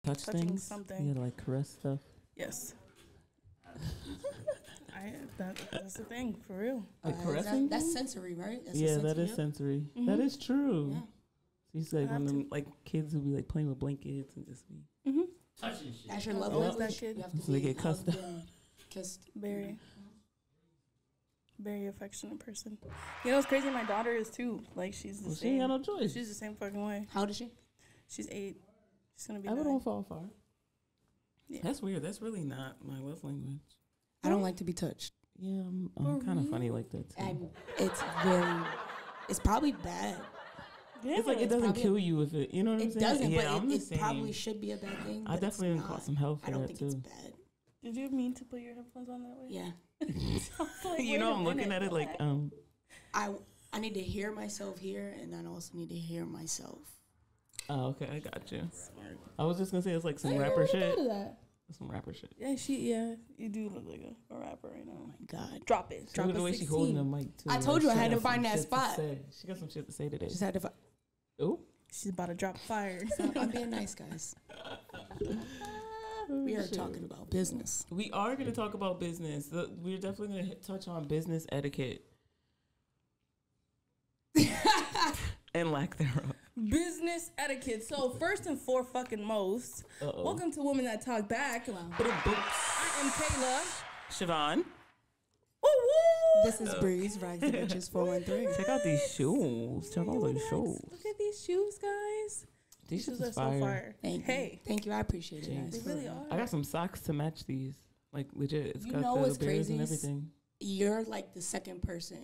touch things. Something. You gotta like caress stuff. Yes. That's the thing, for real. Like caressing? That's sensory, right? That's yeah, that is sensory. Mm-hmm. That is true. Yeah. So you say like one of them like kids who be like playing with blankets and just be touching shit. That's your love Oh, language. that kid. You have to So they be get cussed hugged and kissed. Very affectionate person. You know what's crazy? My daughter is too. Like she's the well, same. she ain't got no choice. She's the same fucking way. How old is she? She's 8. She's gonna be. I 9. don't fall far. Yeah. That's weird. That's really not my love language. I don't like to be touched. Yeah, I'm kind of funny like that too. And it's probably bad. Yeah. It's like it doesn't kill you if it, you know what I'm It saying? doesn't, yeah, but I'm the it same. probably should be a bad thing. I definitely didn't caught some hell for I don't that think too. it's bad. Did you mean to put your headphones on that way? Yeah. Like, You know, I'm looking at it like I need to hear myself here, and I also need to hear myself. Oh, okay, I got you. I was just gonna say it's like some rapper shit. Some rapper shit. Yeah, you do look like a rapper right now. Oh my God. Drop it. Drop Look at it. the way she 16. holding the mic too. I told you I she had to got find some that shit to spot. say. She got some shit to say today. Just had to. Ooh. She's about to drop fire. I'm being nice, guys. We are talking about business. We are going to talk about business. We're definitely going to touch on business etiquette and lack thereof. Business etiquette. So first and foremost, welcome to Women That Talk Back. I am Kayla. Siobhan. Woo-woo! This is Breeze, Rags2Riches 413. Check out these shoes. Check out these shoes. Look at these shoes, guys. These shoes are so fire. Thank you. I appreciate it, guys. They really are. I got some socks to match these. Like legit. It's You got know the what's bears crazy? and everything. You're like the second person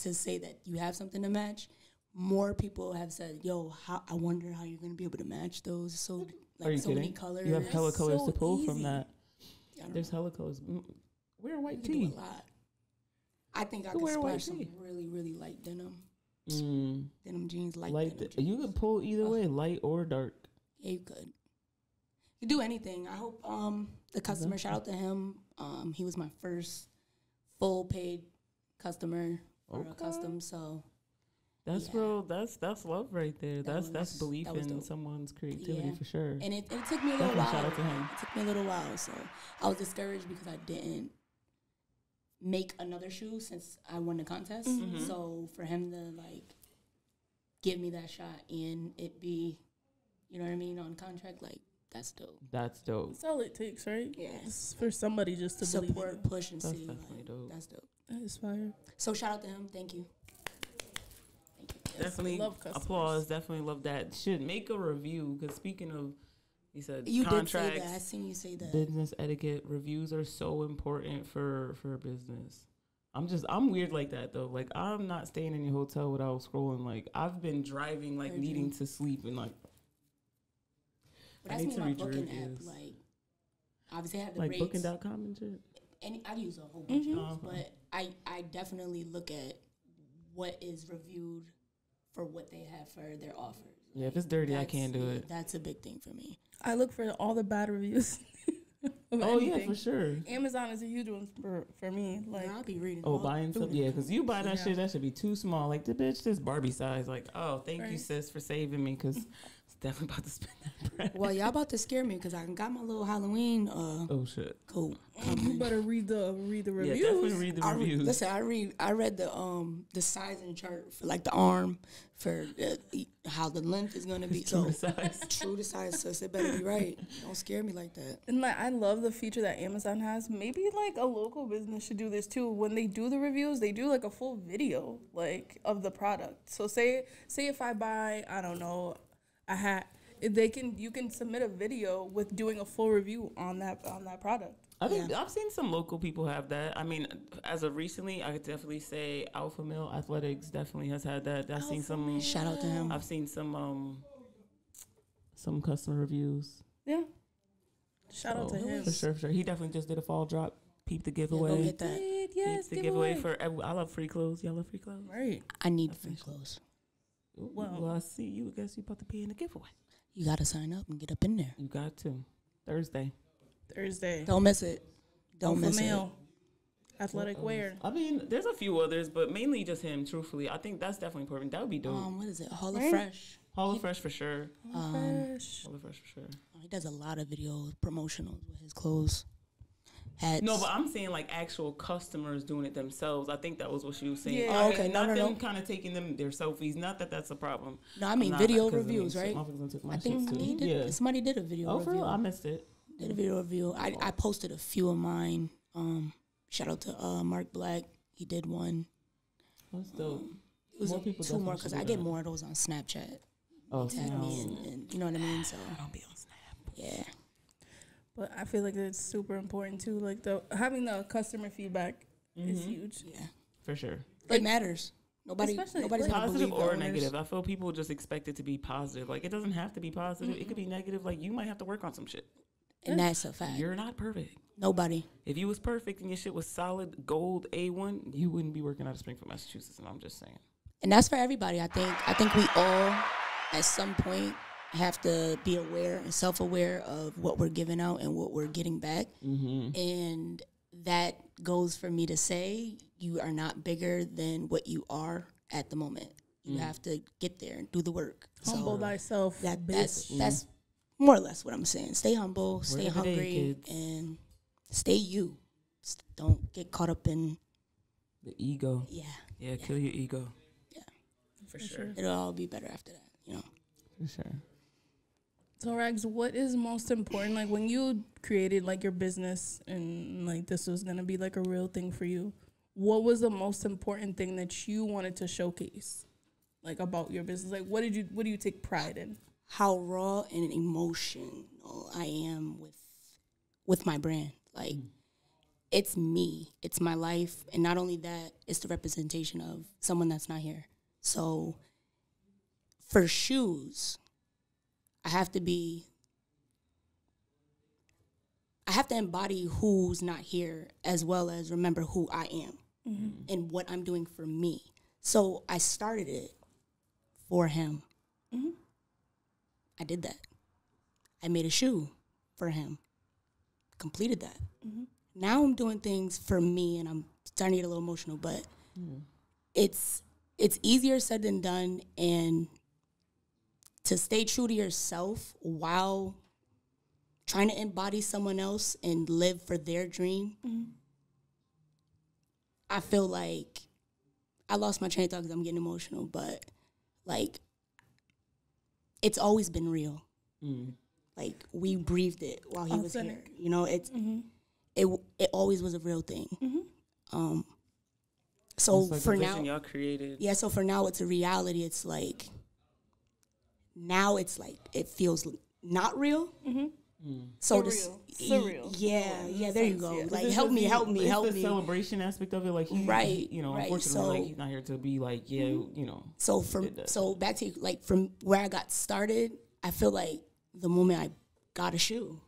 to say that you have something to match. More people have said, "Yo, I wonder how you're gonna be able to match those." So like so many colors. You have hella colors so to pull easy. from that. There's hella colors. Wear white you tee. can do a lot. I think I could splash some really, really light denim. Denim jeans, light denim jeans. You could pull either way, light or dark. Yeah, you could. You do anything. I hope the customer, shout out to him. He was my first full paid customer for a custom. So that's real. That's love right there. That's belief in dope. someone's creativity for sure. And it took me a little while. Shout out to him. It took me a little while. So I was discouraged because I didn't make another shoe since I won the contest. Mm-hmm. So for him to like give me that shot and it be, you know what I mean, on contract, like that's dope. That's dope. That's all it takes, right? Yeah. It's for somebody just to support, push, and that's see. Definitely like, dope. That's dope. That is fire. So shout out to him. Thank you. Definitely love customers. applause. Definitely love that. Should make a review because speaking of, you said You contracts, did say that. I seen you say that. business etiquette, reviews are so important for business. I'm weird like that though. Like I'm not staying in your hotel without scrolling. Like I've been driving, like needing to sleep and like. But that's me my booking app. Like obviously I have the like rates. booking.com and shit. And I use a whole bunch of those, but I definitely look at what is reviewed for what they have for their offers. Yeah, if it's dirty, I can't do it. That's a big thing for me. I look for all the bad reviews. Oh yeah, for sure. Amazon is a huge one for me. Like I'll be reading. Buying stuff. Yeah, because you buy that shit, that should be too small. Like the bitch, this Barbie size. Like, oh, thank you, sis, for saving me. Because it's definitely about to spend that bread. Well, y'all about to scare me because I got my little Halloween. Oh shit. Cool. You better read the reviews. Yeah, definitely read the reviews. Listen, I read the sizing chart for like the arm for how the length is gonna be. True to size. True to size. So it better be right. Don't scare me like that. And like I love the feature that Amazon has. Maybe like a local business should do this too. When they do the reviews, they do like a full video like of the product. So say if I buy, I don't know, a hat, you can submit a video with doing a full review on that product. I think I've seen some local people have that. I mean, as of recently, I could definitely say Alpha Male Athletics definitely has had that. I've seen some. Shout out to him. I've seen some customer reviews. Yeah. Shout out to him. For sure. He definitely just did a fall drop. Peep the giveaway. Go get that. Yes, Peep the giveaway for. I love free clothes. Y'all love free clothes. Right. I need free clothes. Well, I see you. I guess you about to pay in the giveaway. You gotta sign up and get up in there. You got to. Thursday. Don't miss it. Don't miss it. Athletic wear. I mean, there's a few others, but mainly just him. Truthfully, I think that's definitely important. That would be dope. What is it? Hall of Fresh. Hella Fresh for sure. Fresh. Hella Fresh for sure. He does a lot of video promotionals with his clothes. Hats. No, but I'm saying like actual customers doing it themselves. I think that was what she was saying. Yeah. Oh, okay. Not No. them kind of taking their selfies. Not that that's a problem. No, I mean Not, video 'cause, reviews, shit, right? motherfuckers done took my I think shit, too. he did. Yeah. Somebody did a video Oh, review. for real? I missed it. Did a video review. I posted a few of mine. Shout out to Mark Black. He did one. That's dope. It was More people two more definitely because should I do get that. more of those on Snapchat. Oh, Tag me and you know what I mean. So I don't be on Snap. yeah, But I feel like it's super important too. Like having the customer feedback is huge. yeah, For sure. it matters. Nobody's Especially, gonna Positive believe or the owners. negative. I feel people just expect it to be positive. Like, it doesn't have to be positive. It could be negative. Like, you might have to work on some shit. And that's a fact. You're not perfect. Nobody. If you was perfect and your shit was solid gold A1, you wouldn't be working out of Springfield, Massachusetts. And I'm just saying. And that's for everybody. I think we all, at some point, have to be aware and self-aware of what we're giving out and what we're getting back. And that goes for me to say, you are not bigger than what you are at the moment. You have to get there and do the work. Humble thyself. That's more or less what I'm saying. Stay humble, stay Word of the day, hungry, kids. and stay you. Don't get caught up in The ego. yeah. Kill your ego. For sure. It'll all be better after that. You know. For sure. So Rags, what is most important? Like when you created like your business and like this was gonna be like a real thing for you, what was the most important thing that you wanted to showcase, like about your business? Like what do you take pride in? How raw and emotional I am with my brand. Like it's me, it's my life, and not only that, it's the representation of someone that's not here. So for shoes, I have to embody who's not here as well as remember who I am and what I'm doing for me. So I started it for him. I did that. I made a shoe for him. Completed that. Now I'm doing things for me, and I'm starting to get a little emotional, but it's easier said than done, and to stay true to yourself while trying to embody someone else and live for their dream. I feel like I lost my train of thought because I'm getting emotional, but like it's always been real. Like we breathed it while he was here. You know, it always was a real thing. So It's like for the now, vision y'all created. yeah. So for now, it's a reality. It's like now it's like it feels not real. So Surreal. Yeah. There you go. Yeah. Like It's help me. It's the celebration aspect of it. Like Right, you know, right. unfortunately, So- like he's not here to be like, you know. So back to like from where I got started, I feel like the moment I got a shoe,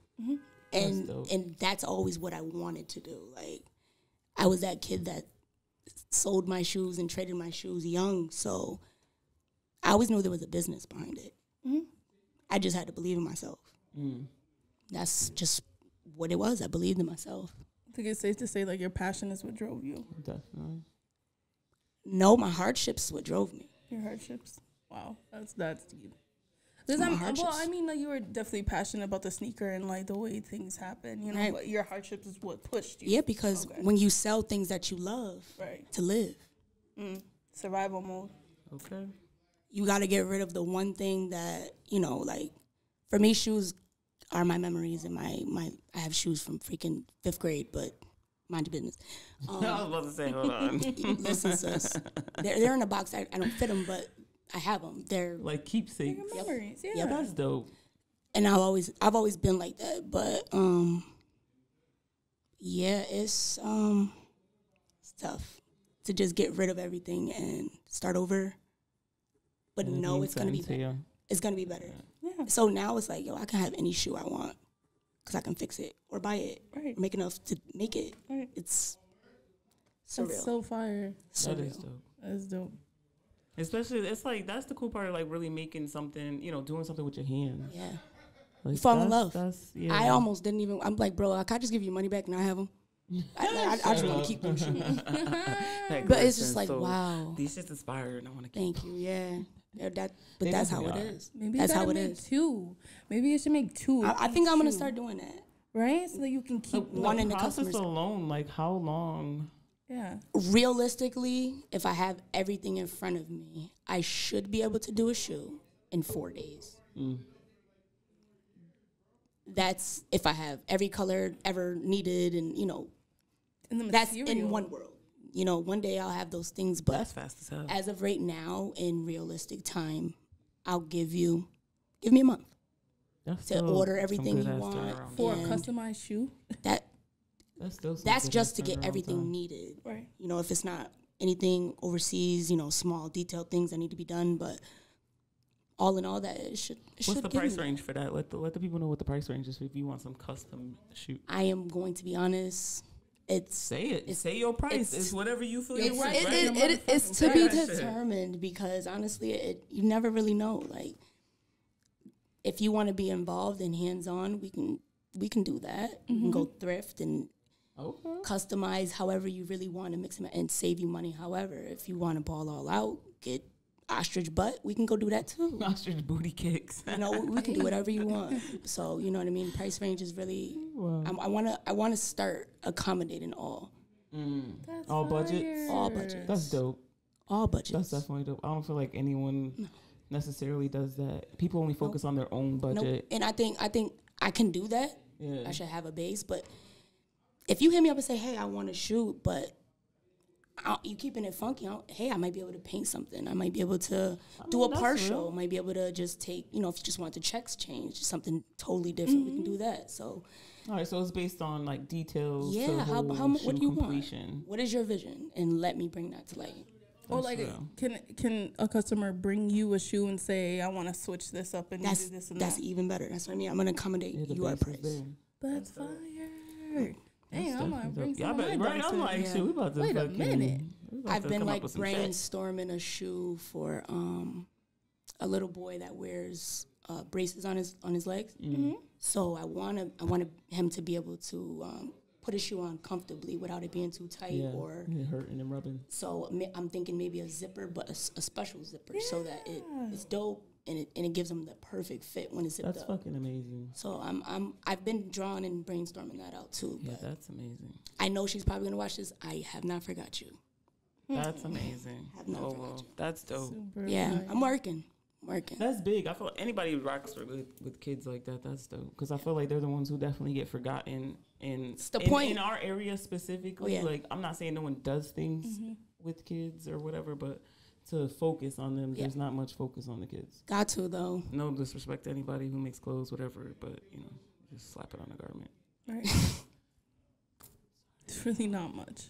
and that's always what I wanted to do. Like I was that kid that sold my shoes and traded my shoes young, so I always knew there was a business behind it. I just had to believe in myself. That's just what it was. I believed in myself. I think it's safe to say like your passion is what drove you. Definitely. No, my hardships is what drove me. Your hardships. Wow, that's deep. I mean, like you were definitely passionate about the sneaker and like the way things happen. You know, Right. but your hardships is what pushed you. Yeah, because when you sell things that you love to live, Survival mode. Okay. you got to get rid of the one thing that, you know, like for me, shoes are my memories, and I have shoes from freaking 5th grade, but mind your business. I was about to say, hold on. Listen, sis, they're in a box. I don't fit them, but I have them. They're Like keepsakes. Your memories, yeah. Yep. That's dope. and I've always been like that. But yeah, it's tough to just get rid of everything and start over. But no, it's gonna be better. It's gonna be better. Yeah. So now it's like, yo, I can have any shoe I want because I can fix it or buy it, Right. make enough to make it. Right. It's surreal. That's so fire. That is dope. That's dope. Especially, it's like, that's the cool part of like really making something, you know, doing something with your hands. Yeah. Like, You fall in love. Yeah. I almost didn't even. I'm like, bro, can I just give you money back and I have them? I just want to keep them shoes. Like, But it's listen, just like, so wow. These shits inspired and I want to keep Thank you. Yeah. Yeah, but that's how it is. Maybe that's you how it make is. 2. Maybe you should make 2. I think I'm gonna start doing that. Right, so that you can keep one in the process customers alone. Like how long? Yeah. Realistically, if I have everything in front of me, I should be able to do a shoe in 4 days. That's if I have every color ever needed, and that's in one world. One day I'll have those things, but That's fast as hell. as of right now, in realistic time, I'll give me a month to order everything you want for a customized shoe. That's just to get everything needed. Right. If it's not anything overseas, small detailed things that need to be done, but all in all, that it should. What's the price range for that? Let the people know what the price range is if you want some custom shoe. I am going to be honest. Say your price. It's whatever you feel. It's to be determined, because honestly, you never really know. Like, if you want to be involved and hands on, we can do that. We can go thrift and customize however you really want to mix them and save you money. However, if you want to ball all out, get ostrich butt, we can go do that too. Ostrich booty kicks. We can do whatever you want. So you know what I mean. Price range is really. Wow. I wanna start accommodating all. All budgets. All budgets. That's dope. All budgets. That's definitely dope. I don't feel like anyone necessarily does that. People only focus on their own budget. And I think I can do that. Yeah. I should have a base, but if you hit me up and say, "Hey, I want to shoot," but you keeping it funky, hey, I might be able to paint something. I might be able to do a partial. Real. Might be able to just take, if you just want the checks changed, something totally different, we can do that. So, all right, so it's based on like details. Yeah, how what do you completion. Want? What is your vision? And let me bring that to light. Or like, can a customer bring you a shoe and say, I want to switch this up and do this and that's even better. That's what I mean. I'm going to accommodate your price. That's fire. Dang, I'm like, bring some right? I'm like, shit, we about to wait a minute. I've been like brainstorming a shoe for a little boy that wears braces on his legs. So I want him to be able to put a shoe on comfortably without it being too tight or hurting and rubbing. So I'm thinking maybe a zipper, but a special zipper, so that it's dope. And it gives them the perfect fit when it's zipped up. That's fucking amazing. So I've been drawing and brainstorming that out too. Yeah, that's amazing. I know she's probably gonna watch this. I have not forgot you. That's amazing. Have not forgot you. That's dope. Super yeah, nice. I'm working. That's big. I feel like anybody who rocks with kids like that. That's dope. Because I feel like they're the ones who definitely get forgotten in our area specifically. Like, I'm not saying no one does things with kids or whatever, but to focus on them, there's not much focus on the kids. Got to, though. No disrespect to anybody who makes clothes, whatever, but just slap it on a garment. Right. It's really not much.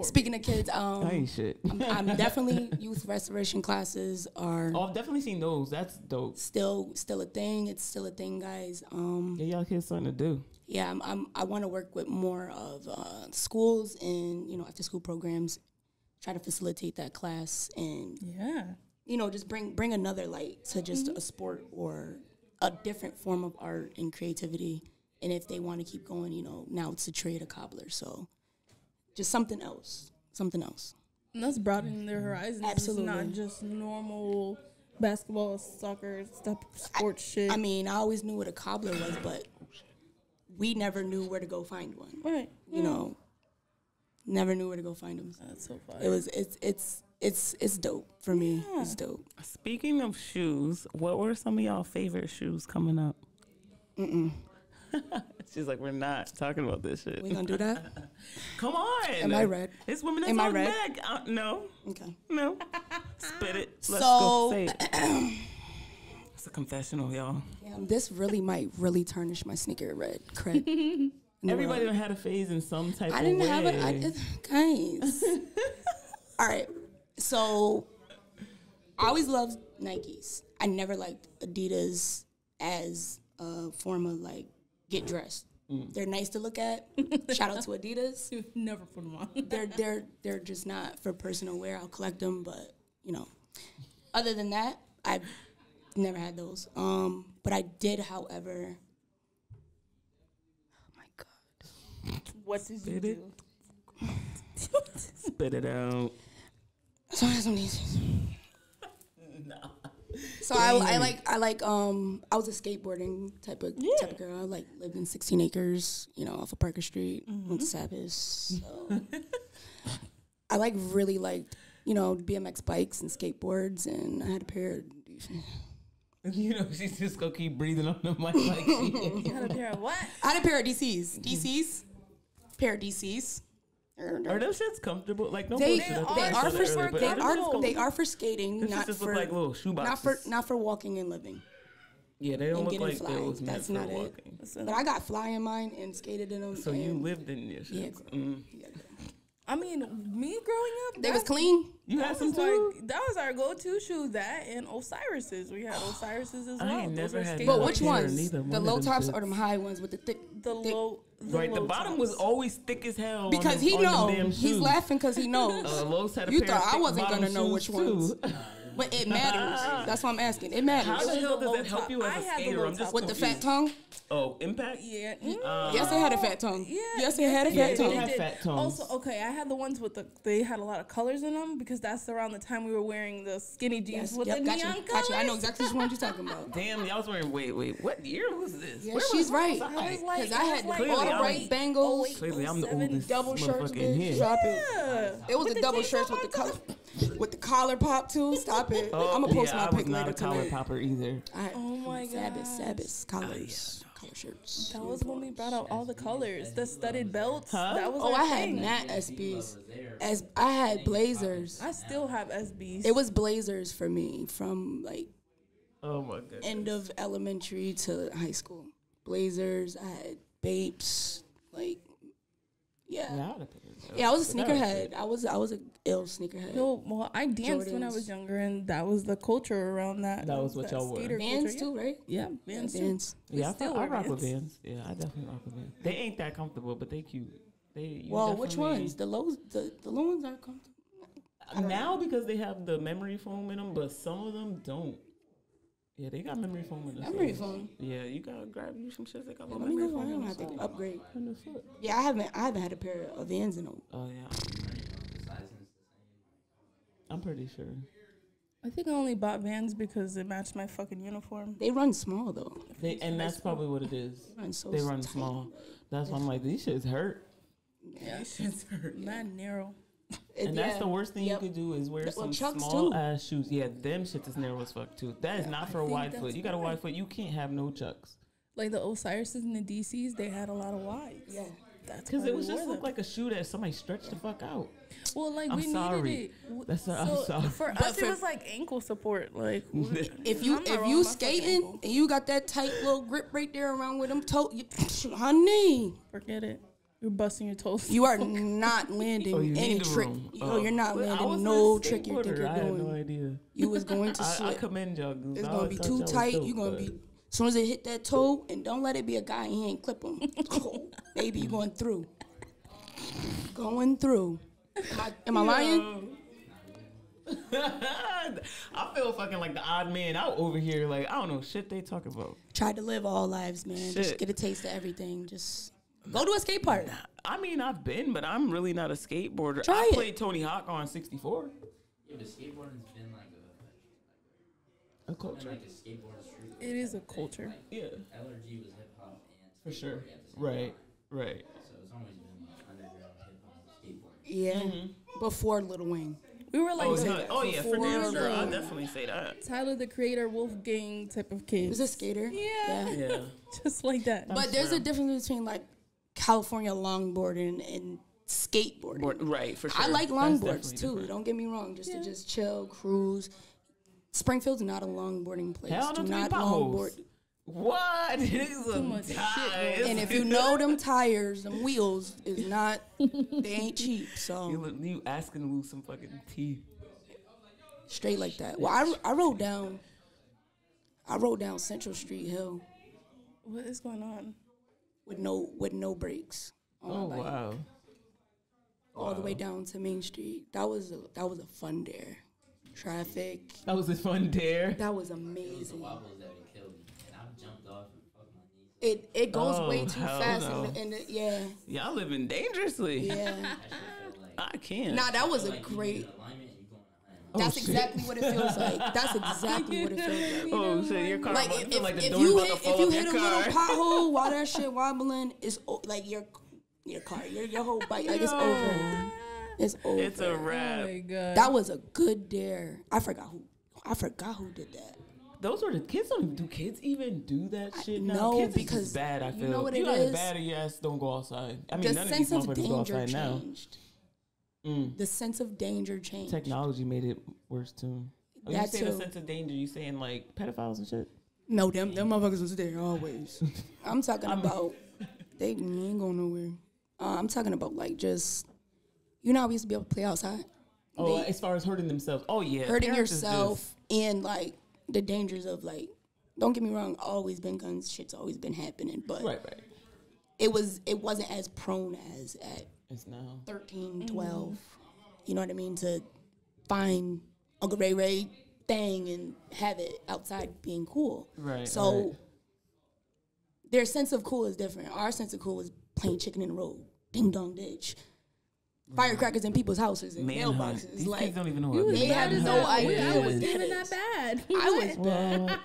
Speaking of kids, I ain't shit. I'm definitely youth restoration classes are. Oh, I've definitely seen those. That's dope. Still a thing. It's still a thing, guys. Yeah, y'all kids something to do. Yeah, I want to work with more of schools and after school programs. Try to facilitate that class and just bring another light to just a sport or a different form of art and creativity. And if they want to keep going, now it's a trade, a cobbler. So just something else. And that's broadening their horizons. Absolutely. It's not just normal basketball, soccer, sports shit. I mean, I always knew what a cobbler was, but we never knew where to go find one. Right. Never knew where to go find them. That's so fun. It's dope for me. Yeah. It's dope. Speaking of shoes, what were some of y'all favorite shoes coming up? She's like, we're not talking about this shit. We gonna do that? Come on. Am I red? It's women that's Am I on red? back. No. Okay. No. Spit it. Let's go say it. It's a confessional, y'all. Yeah, this might really tarnish my sneaker red cred. Everybody done had a phase in some type of way. I didn't have it. Guys. All right. So, I always loved Nikes. I never liked Adidas as a form of, get dressed. They're nice to look at. Shout out to Adidas. Never put them on. They're just not for personal wear. I'll collect them, but, other than that, I've never had those. But I did, however... What did you do? Spit it out. So I have some of these. So I was a skateboarding type of girl. I lived in 16 acres, off of Parker Street, went to Sabbath. So I really liked, BMX bikes and skateboards, and I had a pair of she's just gonna keep breathing on the mic like she You had a pair of what? I had a pair of DCs. Pair of DCs. Are those shits comfortable? Like no They bullshit. are for skating, not just for look like little shoe boxes. not for walking and living. Yeah, they don't look like fly. those. That's not it. But I got fly in mine and skated in them. So you lived in your shit. Yeah. I mean, me growing up, They was clean. You had some too? That was our go-to shoe. That and Osiris's. We had Osiris's as well. I ain't never had. But which ones? Neither The low tops or them high ones with the thick? The bottom was always thick as hell. Because he knows. He's laughing because he knows. Lowe's had a You pair thought of I wasn't going to know which ones. too. But it matters. That's why I'm asking. It matters. How the hell does that help you as a skater? I'm just with the fat tongue? Oh, impact? Yeah. Yes, it had a fat tongue. Yeah. Yes, it had a fat tongue. They had fat tongues. Also, okay, I had the ones with they had a lot of colors in them because that's around the time we were wearing the skinny jeans with the neon colors. Gotcha. I know exactly which one you're talking about. Damn, y'all was wearing, wait, what year was this? Yeah, she's right. Because I had all the right bangles. Clearly, I'm the oldest double shirts, in here. Stop it. It was the double shirts with the color. With the collar pop too. Stop it. I'm gonna post my pic later. I was not a collar popper either. Oh my god. Sabbath collars, collar shirts. That was when we brought out all the colors, the studded belts. Huh? That was. I had not SBs. I had blazers. I still have SBs. It was blazers for me from Oh my goodness. end of elementary to high school. Blazers. I had Bapes. Yeah, I was a sneakerhead. I was a ill sneakerhead. No, well, I danced when I Jordans. was younger, and that was the culture around that. That was what y'all wore. Vans too, right? Yeah, Vans. Vans. Yeah, still I wear rock with Vans. Vans. Yeah, I definitely rock with Vans. They ain't that comfortable, but they cute. Which ones? The low ones are comfortable. Now because they have the memory foam in them, but some of them don't. Yeah, they got memory foam in them. Memory foam. Yeah, you gotta grab you some shit that got Let memory me go. foam. I don't have to upgrade. Yeah, I haven't had a pair of Vans in them. Oh yeah. I'm pretty sure. I think I only bought Vans because it matched my fucking uniform. They run small though. And that's probably what it is. They run small. That's why I'm like, these shits hurt. Yeah, shits hurt. Not narrow. And that's the worst thing you could do is wear some small ass shoes. Yeah, them shits is narrow as fuck too. That is not for a wide foot. You got a wide foot, you can't have no chucks. Like the Osiris's and the DCs, they had a lot of wides. Yeah. That's because it was just look like a shoe that somebody stretched the fuck out. Well, like I'm we sorry. needed it. I'm sorry. For us, it was like ankle support. Like if you skating and you got that tight little grip right there around with them toes, honey, forget it. You're busting your toes. You are not landing any trick. You're not landing no trick you think you're doing. I had no idea. You was going to slip. I commend y'all. It's gonna be too tight. You're gonna be. As soon as it hit that toe, and don't let it be a guy, he ain't clip him. Oh, baby, you going through. Going through. Am I lying? I feel fucking like the odd man out over here. Like, I don't know shit they talk about. Tried to live all lives, man. Shit. Just get a taste of everything. Just go to a skate park. I mean, I've been, but I'm really not a skateboarder. I played Tony Hawk on 64. Yeah, but skateboarding's been like a culture. Like a skateboard street. It is a culture. Yeah. LRG was hip hop and for sure. Right. Right. So it's always been like underground hip hop skateboarding. Yeah. Before Lil Wayne. We were like, yeah, for damn sure. I'll definitely say that. Tyler the Creator, Wolfgang type of kid. He was a skater. Yeah. Just like that. But there's a difference between like California longboarding and skateboarding. Right, for sure. I like longboards too. Different. Don't get me wrong. Just to just chill, cruise. Springfield's not a longboarding place. Hell, do not longboard. What? Too much shit. And if you know them tires, them wheels is not, they ain't cheap. So you asking to lose some fucking teeth. Straight like that. Well, I rode down Central Street Hill. What is going on? With no brakes. Oh wow. All the way down to Main Street. That was a fun dare. Traffic. That was a fun dare. That was amazing. The wobbles that would kill me, and I jumped off and fucked my knees. It goes way too fast, no. yeah. Y'all living dangerously. Yeah. I can't. Nah, that was a great. That's exactly what it feels like. That's exactly what it feels like. Oh shit, your car. Like if you hit a little pothole while that shit wobbling, it's like your car, your whole bike, like it's over. It's over. It's a wrap. Oh my God. That was a good dare. I forgot who did that. Those are the kids. Do kids even do that shit now? No, kids because is just bad. I feel. you know what you it either is? bad or your ass don't go outside. I mean, The none of sense these of motherfuckers go danger outside now. changed. The sense of danger changed. Technology made it worse too. Oh, you That saying too. a sense of danger? You saying like pedophiles and shit? No, them motherfuckers was there always. I'm talking about they ain't going nowhere. I'm talking about like just how we used to be able to play outside. Oh, as far as hurting themselves. Oh yeah, Hurting parents is yourself and like the dangers of like. Don't get me wrong. Always been guns. Shit's always been happening, but right. It wasn't as prone as at It's now 13, 12. You know what I mean? To find Uncle Ray Ray thing and have it outside being cool. Right. So their sense of cool is different. Our sense of cool is playing chicken in the road, ding dong ditch, firecrackers in people's houses and mailboxes. These like kids don't even know what they have no idea what that even is. that bad. I was bad.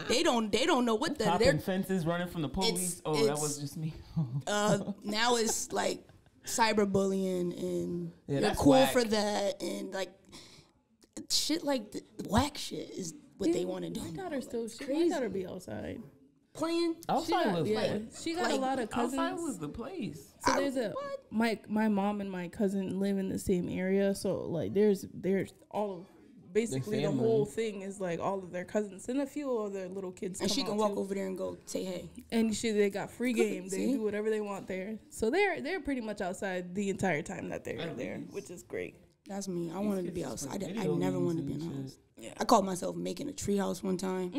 They don't know what that. Popping fences, running from the police. That was just me. Now it's like cyberbullying and you're cool whack. for that and like shit like whack shit is what they want to do. My daughter still. My crazy. daughter be outside. Playing Outside was She got a lot of cousins. outside was the place. So there's my mom and my cousin live in the same area. So like there's all of basically the whole thing is like all of their cousins and a few of their little kids. And come she can out walk too. over there and go say hey. And they got free game. They See? do whatever they want there. So they're pretty much outside the entire time that they're there, which is great. That's me. I wanted to be outside. I video never games wanted to be in and a house. Yeah. I called myself making a treehouse one time.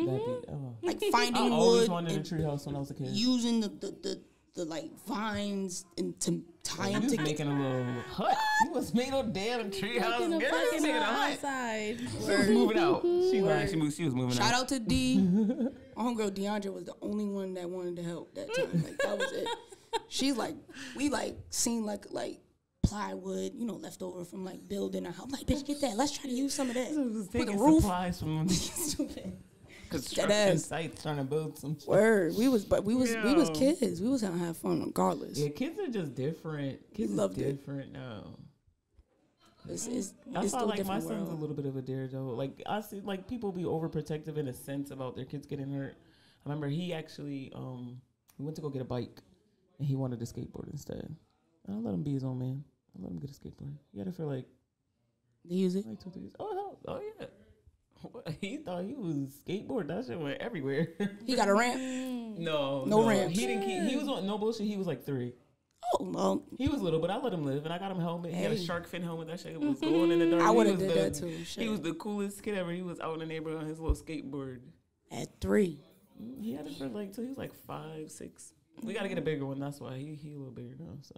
Like I finding always wood wanted a and treehouse when I was a kid. using the like vines and to tie You them was together. making a little hut. You was making a damn treehouse. In a Girl, you fucking making a hut. outside. She was moving out. She was moving Shout out. out to D. My homegirl DeAndre was the only one that wanted to help that time. Like that was it. She's like, we like seen like plywood, left over from like building a house. I'm like, bitch, get that. Let's try to use some of that. Just For taking the roof. supplies from construction ass. sites trying to build some shit. Word. We was kids. We was gonna have fun regardless. Yeah, kids are just different. Kids Loved is it. different now. It's That's still why, like, my different son's world. a little bit of a daredevil. Like, I see, like, people be overprotective in a sense about their kids getting hurt. I remember he actually, we went to go get a bike, and he wanted a skateboard instead. I let him be his own man. I let him get a skateboard. He had it for, like, They use it. like 2 years. Oh yeah. He thought he was skateboard. That shit went everywhere. He got a ramp. No ramp. He didn't keep. He was on no bullshit. He was like 3. Oh well. He was little, but I let him live, and I got him a helmet. He had a Hey. shark fin helmet. That shit was glowing in the dark. I He would have was did that too. Shit. He was the coolest kid ever. He was out in the neighborhood on his little skateboard. At 3. He had it for like 2. He was like 5, 6. We gotta get a bigger one. That's why he a little bigger now. So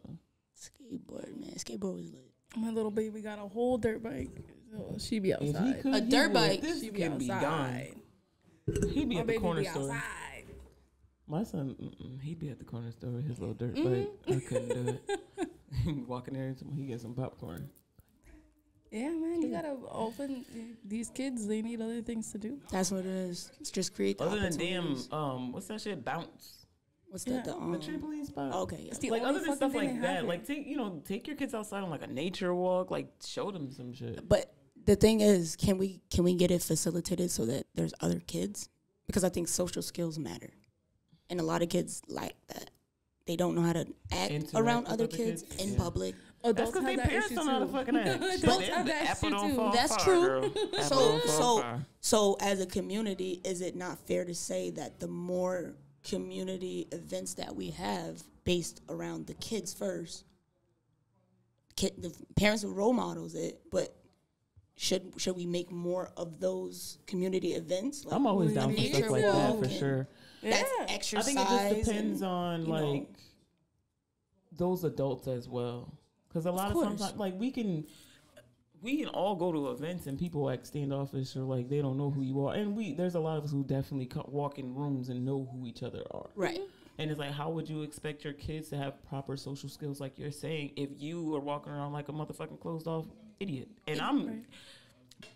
Skateboard, man. Skateboard was lit. My little baby got a whole dirt bike. So she be if he outside. could, A he dirt would. bike. This She be kid be gone. outside. He'd be My at the baby corner be store. outside. My son, he'd be at the corner store with his little dirt bike. I couldn't do it. Walking there, he get some popcorn. Yeah, man, you gotta open these kids. They need other things to do. That's what it is. It's just create the Other than damn, opportunities. what's that shit? Bounce. What's Yeah, that? The trampoline spot. Okay. Yeah. It's the Like only other than fucking stuff thing like they have that, here. like take your kids outside on like a nature walk, like show them some shit. But the thing is, can we get it facilitated so that there's other kids? Because I think social skills matter, and a lot of kids like that. They don't know how to act Interact around with other other kids kids? in Yeah. public. That's Adults because have their that parents issue don't know how to too. fucking act. Adults have The that apple issue don't too. fall That's far, true. girl. Apple So don't fall so far. so as a community, is it not fair to say that the more community events that we have based around the kids first, the parents are role models it, but should we make more of those community events? Like I'm always down for nature stuff like that walk for and sure. That's Yeah. I exercise. think it just depends and, on you know. like those adults as well, because a lot of course. times like we can all go to events and people act standoffish or like they don't know who you are, and there's a lot of us who definitely walk in rooms and know who each other are. Right. And it's like, how would you expect your kids to have proper social skills, like you're saying, if you are walking around like a motherfucking closed off idiot? And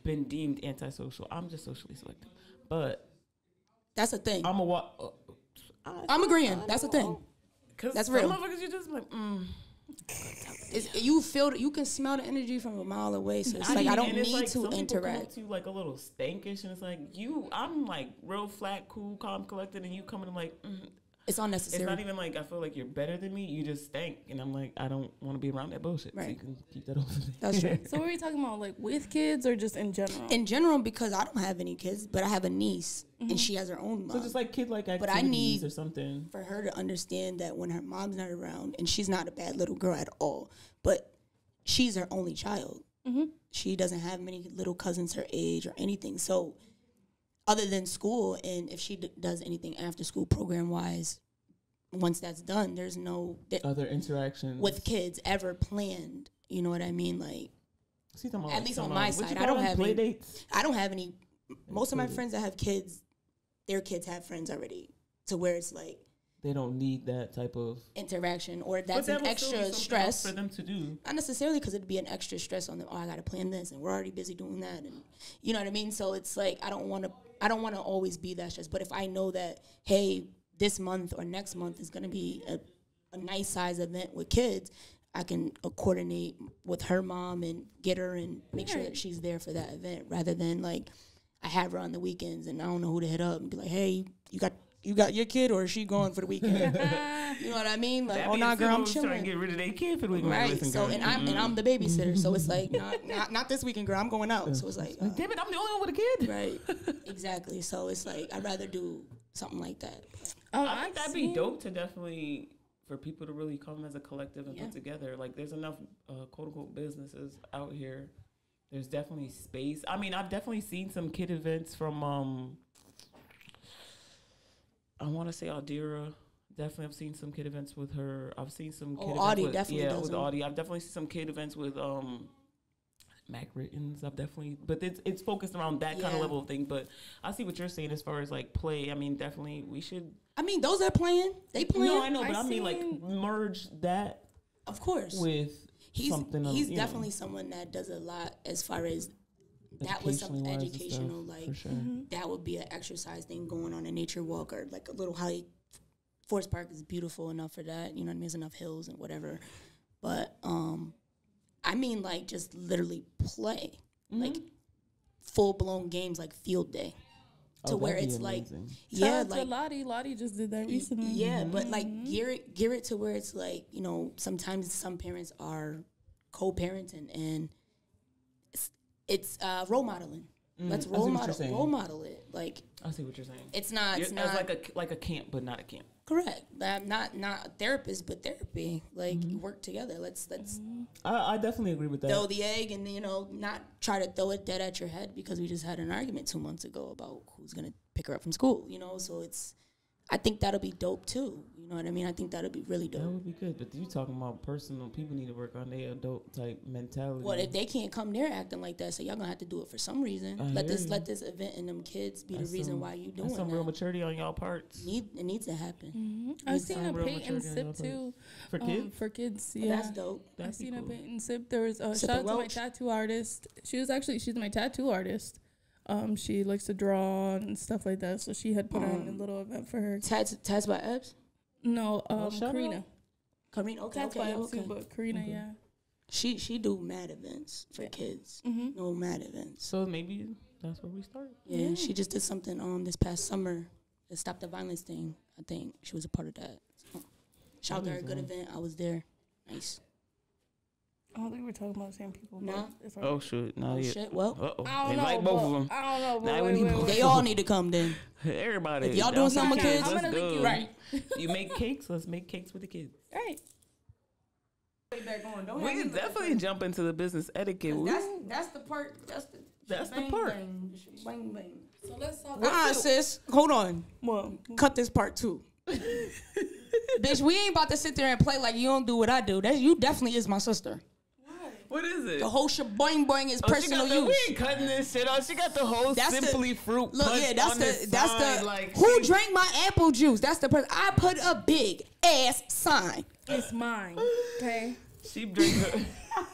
been deemed antisocial. I'm just socially selective, but that's a thing. I'm agreeing. That's a thing. That's real. Some motherfuckers, you just like, you feel you can smell the energy from a mile away. So it's like I don't need to interact. To like a little stankish, and it's like I'm like real flat, cool, calm, collected, and you coming like. It's unnecessary. It's not even like I feel like you're better than me. You just stink, and I'm like I don't want to be around that bullshit. Right. So you can keep that over me. That's true. So what are we talking about, like with kids or just in general? In general, because I don't have any kids, but I have a niece, and she has her own mom. So just like kid-like activities, but I need or something for her to understand that when her mom's not around, and she's not a bad little girl at all, but she's her only child. Mm-hmm. She doesn't have many little cousins her age or anything. So other than school, and if she does anything after school program-wise, once that's done, there's no other interactions with kids ever planned. You know what I mean? Like, at least on my side, I don't have any dates. I don't have any. Most of my friends that have kids, their kids have friends already, to where it's like they don't need that type of interaction, or that's an extra stress for them to do. Not necessarily, because it'd be an extra stress on them. Oh, I got to plan this, and we're already busy doing that, and you know what I mean. So it's like I don't want to always be that stress. But if I know that, hey, this month or next month is going to be a nice size event with kids, I can coordinate with her mom and get her and make sure that she's there for that event, rather than like I have her on the weekends and I don't know who to hit up and be like, hey, you got your kid, or is she going for the weekend? You know what I mean? Like, oh, nah, girl, I'm chilling. Trying to get rid of their kid for the weekend. Right. So, and I'm the babysitter. So it's like, not this weekend, girl. I'm going out. So it's like, damn it, I'm the only one with a kid. Right. Exactly. So it's like, I'd rather do something like that. I think that'd be dope to definitely, for people to really come as a collective and put together. Like, there's enough quote unquote businesses out here. There's definitely space. I mean, I've definitely seen some kid events from I want to say Aldira. Definitely, I've seen some kid events with her. I've seen some kid Audie events definitely does with them. Audie. I've definitely seen some kid events with Mac Rittens. I've definitely, but it's focused around that kind of level of thing. But I see what you're saying as far as like play. I mean, definitely we should. I mean, those are playing. They playing. No, I know, but I mean like merge that. Of course. With something. He's definitely someone that does a lot as far as. That was something educational, like sure. That would be an exercise thing, going on a nature walk or like a little hike. Forest Park is beautiful enough for that, you know what I mean? There's enough hills and whatever. But I mean, like, just literally play, like full blown games, like field day, to where it's amazing. Like, to Lottie just did that recently. Yeah, but like gear it to where it's like, you know, sometimes some parents are co-parenting and. It's role modeling. Let's role model it. Like, I see what you're saying. It's not like a camp, but not a camp. Correct. I'm not a therapist, but therapy. Like, you work together. Let's. I definitely agree with that. Throw the egg and not try to throw it dead at your head, because we just had an argument 2 months ago about who's gonna pick her up from school. So it's. I think that'll be dope too. You know what I mean? I think that'll be really dope. That would be good. But you talking about personal, people need to work on their adult type mentality. Well, if they can't come there acting like that, so y'all gonna have to do it for some reason. Let this event and them kids be the reason why you doing that. Some real maturity on y'all parts. It needs to happen. Mm-hmm. I've seen a paint and sip too. For kids? For kids, yeah. That's dope. I've seen a paint and sip. There was shout out to my tattoo artist. She's my tattoo artist. She likes to draw and stuff like that, so she had put on a little event for her. Tats by Ebbs? No, Karina. Karina, okay, Tats by Ebbs too, but Karina, yeah. She do mad events for kids. No mad events. So maybe that's where we start. Yeah, she just did something this past summer to stop the violence thing. I think she was a part of that. So, shout out to her, good event. I was there. Nice. I don't think we're talking about the same people. No. Oh, shoot. No, shit. Well, I don't know. Like both of them. I don't know. Wait. They all need to come then. Everybody. If y'all doing something with kids, I'm gonna link you. Right. You make cakes. Let's make cakes with the kids. Right. We can definitely jump into the business etiquette. That's the part. That's the part. Bang, bang. So let's talk. Sis. Hold on. What? Cut this part too. Bitch, we ain't about to sit there and play like you don't do what I do. You definitely is my sister. What is it? The whole boing is personal use. We ain't cutting this shit off. She got the whole Simply Fruit. Look, yeah, that's the like, who drank my apple juice? That's the person. I put a big ass sign. It's mine. Okay. She drink.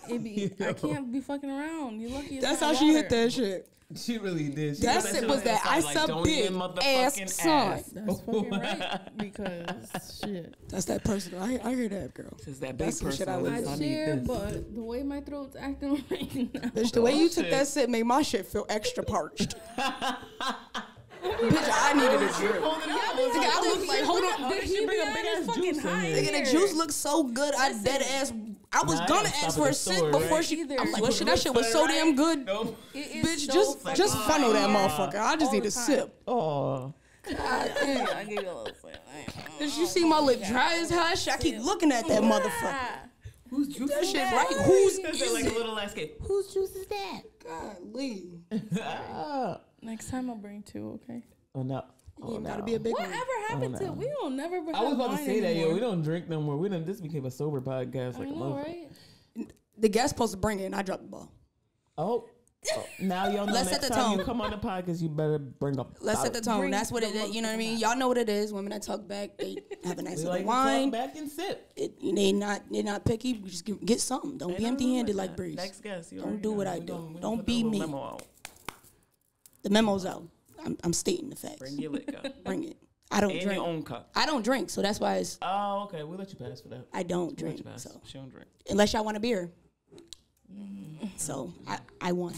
I can't be fucking around. You lucky. That's how she hit that shit. She really did. That shit was that ice up big ass son. That's fucking right. Because shit. That's that personal. I hear that, girl. It's that big person. Shit I share, but the way my throat's acting right now. Bitch, the way you took that sip made my shit feel extra parched. Bitch, I needed a drink. I was like, hold on. Did he bring a big ass juice? Nigga, the juice looked so good. I dead ass. I was gonna ask for a sip before she. I'm like, well, shit, that shit was so damn good. Bitch, just funnel that motherfucker. I just need a sip. Oh. I give you a little sip. Did you see my lip dry as hell? I keep looking at that motherfucker. Whose juice That is shit that? right. Whose That's is like a it? little ass kid. Whose juice is that? Golly. Next time I'll bring 2, okay? Oh no. You gotta be a big one. Whatever happened to? We don't never. I was about to say that, yo. We don't drink no more. This became a sober podcast. Like I know, right? The guest supposed to bring it, and I dropped the ball. Oh, now y'all know. Let's next set the time tone. you come on the podcast, you better bring up. Let's set the tone. That's what it is. You know what I mean? Y'all know what it is. Women that talk back, they have a nice We little like wine. to talk back and sip. They're not picky. We just get something. Don't be empty-handed like Breeze. Next guest. Don't do what I do. Don't be me. The memo's out. I'm stating the facts. Bring your liquor. Bring it. I don't In drink. your own cup. I don't drink, so that's why it's. Oh, okay. We'll let you pass for that. I don't We'll drink. let you pass. So She don't drink. unless y'all want a beer. So I won.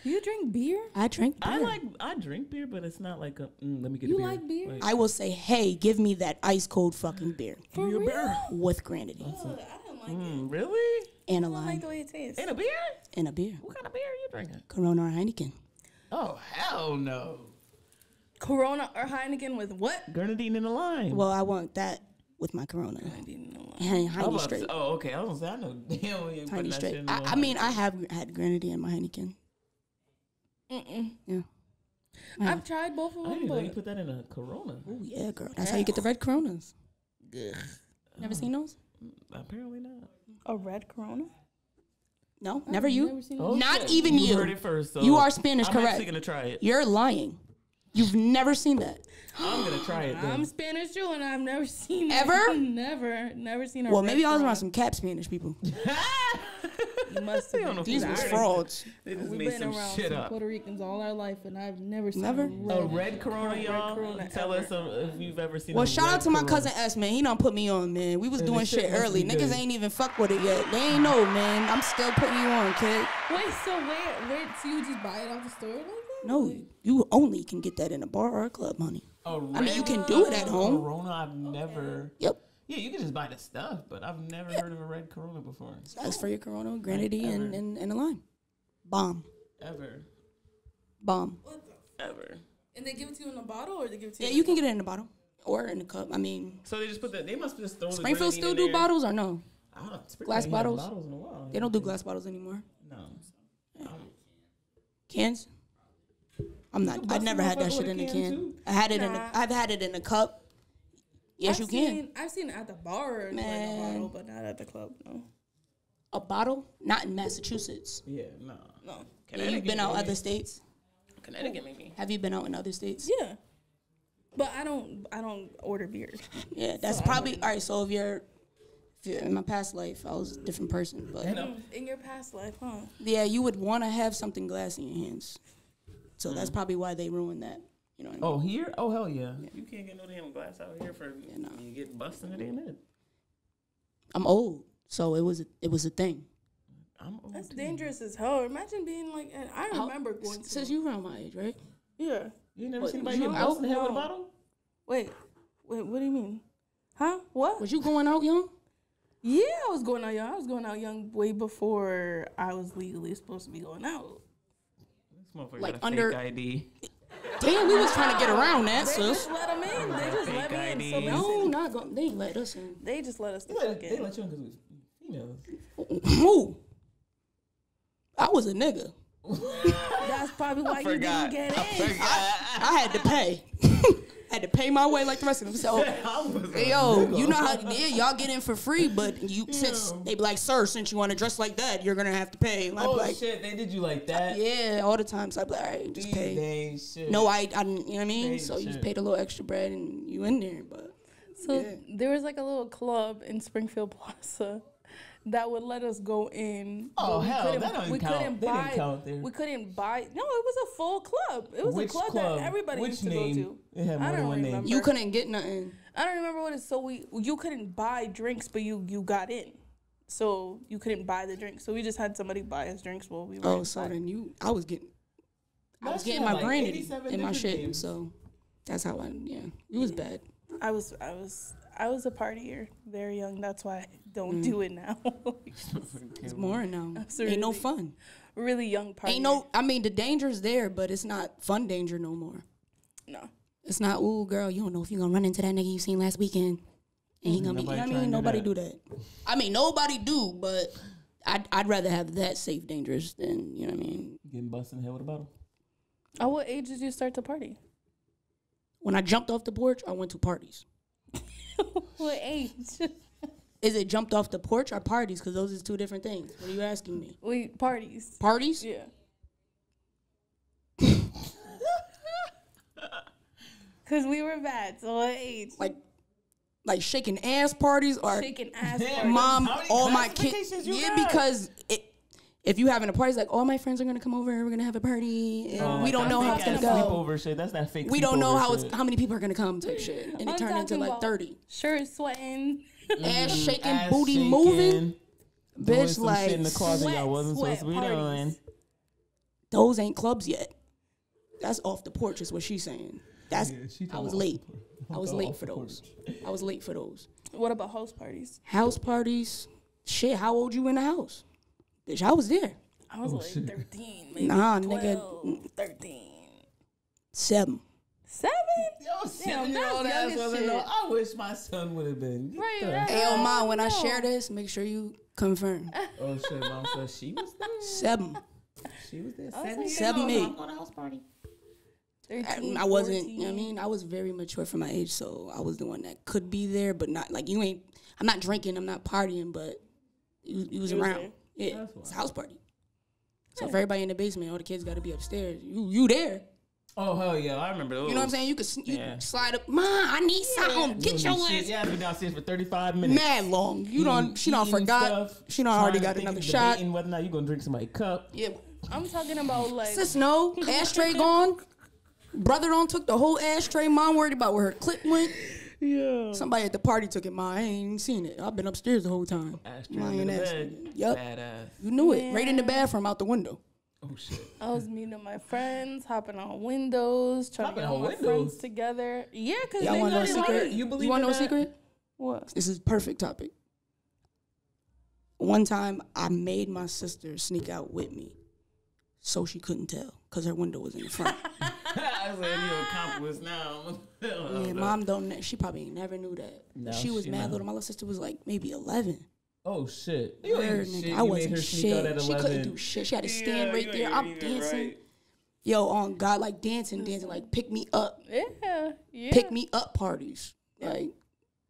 You drink beer? I drink beer. I drink beer, but it's not like a. Let me get You a beer. like beer? I will say, hey, give me that ice cold fucking beer For real? beer. with granddaddy I don't like it. Really? and a I don't like lime the way it tastes. And a beer? and a beer. What kind of beer are you drinking? Corona or Heineken. Oh hell no! Corona or Heineken with what? Grenadine and a lime. Well, I want that with my Corona. Heine straight. Oh, okay. I was gonna say I know damn well you ain't putting Heine that shit straight. in the I mean, I have had grenadine and my Heineken. Yeah. I've tried both of I didn't them, know you but put that in a Corona. Oh yeah, girl. That's how you get the red Coronas. Never seen those? Apparently not. a red Corona? No, never you. Never seen Oh, Not shit. even you. heard it first. So You are Spanish, I'm correct? actually gonna try it. You're lying. You've never seen that. I'm gonna try it. Then. I'm Spanish too, and I've never seen Ever? never seen a Well, red maybe I was Corona. around some cap Spanish people. You must They don't have. know These who's was weird. frauds. They just We've made been some around shit some up. Puerto Ricans all our life, and I've never seen Never? A red Corona, y'all. Corona Tell ever. us if you've ever seen. Well, a shout red out to my Corona. cousin S, man. He done put me on, man. We was And doing the shit shit must early. be Niggas good. ain't even fuck with it yet. They ain't know, man. I'm still putting you on, kid. Wait, so where? So you just buy it off the store like that? No, you only can get that in a bar or a club, honey. A I mean, you red can do it at home. Corona, I've never. Yep. Yeah, you can just buy the stuff, but I've never heard of a red Corona before. That's for your Corona, grenadine, Ever. and a lime. Bomb. Ever, Bomb. What the? ever. And they give it to you in a bottle, or they give it to you? Yeah, you can get it in a bottle or in a cup. I mean, So they just put that. They must just throw the Springfield grenadine still in do there. bottles or no? I don't know. Springfield Glass ain't had bottles? in a while. They don't do glass bottles anymore. No. Cans? I'm not. I never had that shit in a can. I had it in. I've had it in a cup. Yes, you can. I've seen it at the bar in like a Man. bottle, but not at the club. No. A bottle? Not in Massachusetts. Yeah, no. No. Yeah, you've been out other states. Connecticut, maybe. Have you been out in other states? Yeah. But I don't order beer. Yeah, that's probably all right. So if you're in my past life, I was a different person, but In your past life, huh? yeah, you would want to have something glassy in your hands. So that's probably why they ruined that. You know what I mean? Oh, here? Oh, hell yeah. You can't get no damn glass out here for no. you get busted in the damn head. I'm old, so it was a thing. I'm old That's too. dangerous as hell. Imagine being like, and I remember going to. Since you around my age, right? Yeah. You ain't never What, seen anybody you get out? busted in the head with a No. bottle? Wait, what do you mean? Huh? What? Was you going out young? Yeah, I was going out young. I was going out young way before I was legally supposed to be going out. This motherfucker Like got a under- fake ID. Damn, we was trying to get around that, They sis. just let them in. They just let me in. So Fake No, basically, not going. They let us in. they just let us the They fuck let in. you in because we was females. Who? I was a nigga. That's probably why you Forgot. didn't get in. I had to pay. Had to pay my way like the rest of them. So, yo, you know how y'all get in for free, but since they be like, sir, since you want to dress like that, you're gonna have to pay. And Oh, I'm like, shit. They did you like that? yeah, all the time. So I be like, all right, just These pay. days, shit. No, I didn't. You know what I mean? They So you just shit. paid a little extra bread and you in there, but So there was like a little club in Springfield Plaza, that would let us go in. Oh hell, that don't count. They didn't count there. We couldn't buy. No, it was a full club. It was a club that everybody used to go to. It had more than one name. You couldn't get nothing. I don't remember what it's. So you couldn't buy drinks, but you got in. So you couldn't buy the drinks. So we just had somebody buy us drinks while we were. Oh, so then I was getting my like brandy in my shit. Games. So that's how it was bad. I was a partier, very young. That's why I don't do it now. It's boring now. Absolutely. Ain't no fun. Really young partier. Ain't no. I mean, the danger's there, but it's not fun danger no more. No. It's not. Ooh, girl, you don't know if you're gonna run into that nigga you seen last weekend. And he gonna be, you know what I mean? Nobody do that. I mean, nobody do, but I'd rather have that safe, dangerous than, you know what I mean? Getting busted in the head with a bottle. At what age did you start to party? When I jumped off the porch, I went to parties. What age? Is it jumped off the porch or parties? Because those are two different things. What are you asking me? Parties. Parties? Yeah. Because we were bad, so what age? Like shaking ass parties or shaking ass parties. Mom, all my kids. Yeah, because if you having a party, it's like all my friends are gonna come over. We're gonna have a party, and we don't know how it's gonna go. Sleepover shit. That's that fake. We don't know how many people are gonna come type shit, and it turned into like 30. Shirt sweating, ass shaking, booty moving, bitch. Like shit in the closet y'all wasn't supposed to be doing. Those ain't clubs yet. That's off the porch, is what she's saying. I was late. I was late for those. What about house parties? House parties? Shit, how old you in the house? Bitch, I was there. I was 13, maybe 12, nigga. 13. 7. 7? Yo, 7-year-old ass wasn't know. I wish my son would have been. Right. Hey, Mom, when I share this, make sure you confirm. Oh, shit, Mom said she was there. 7. She was there. 7 me. I'm going to house party. 13, I wasn't, you know what I mean? I was very mature for my age, so I was the one that could be there, but not, like, I'm not drinking, I'm not partying, but you was around. Yeah, it's a house party. So if everybody in the basement, all the kids got to be upstairs. You there. Oh, hell yeah, I remember those. You know what I'm saying? You could slide up, Mom, I need something. Get your ass. Yeah, I've been downstairs for 35 minutes. Mad long. She done forgot. She done already got another shot. Whether or not you going to drink somebody's cup. Yeah. I'm talking about, like. Sis, no. Ashtray gone. Brother took the whole ashtray. Mom worried about where her clip went. Yeah. Somebody at the party took it. I ain't even seen it. I've been upstairs the whole time. Ashtray in the bed. Yep. Badass. You knew it. Right in the bathroom out the window. Oh, shit. I was meeting my friends, hopping on windows, trying to get all my friends together. Yeah, because y'all want to know a secret? You want to know a secret? What? This is perfect topic. One time, I made my sister sneak out with me so she couldn't tell because her window was in the front. I was like, you accomplice now. Yeah, Mom don't. She probably never knew that. No, she was mad little. My little sister was like maybe 11. Oh shit! I wasn't shit. She couldn't do shit. She had to stand right there. I'm dancing. Right. Yo, on God, like dancing, like pick me up. Yeah. Pick me up parties. Like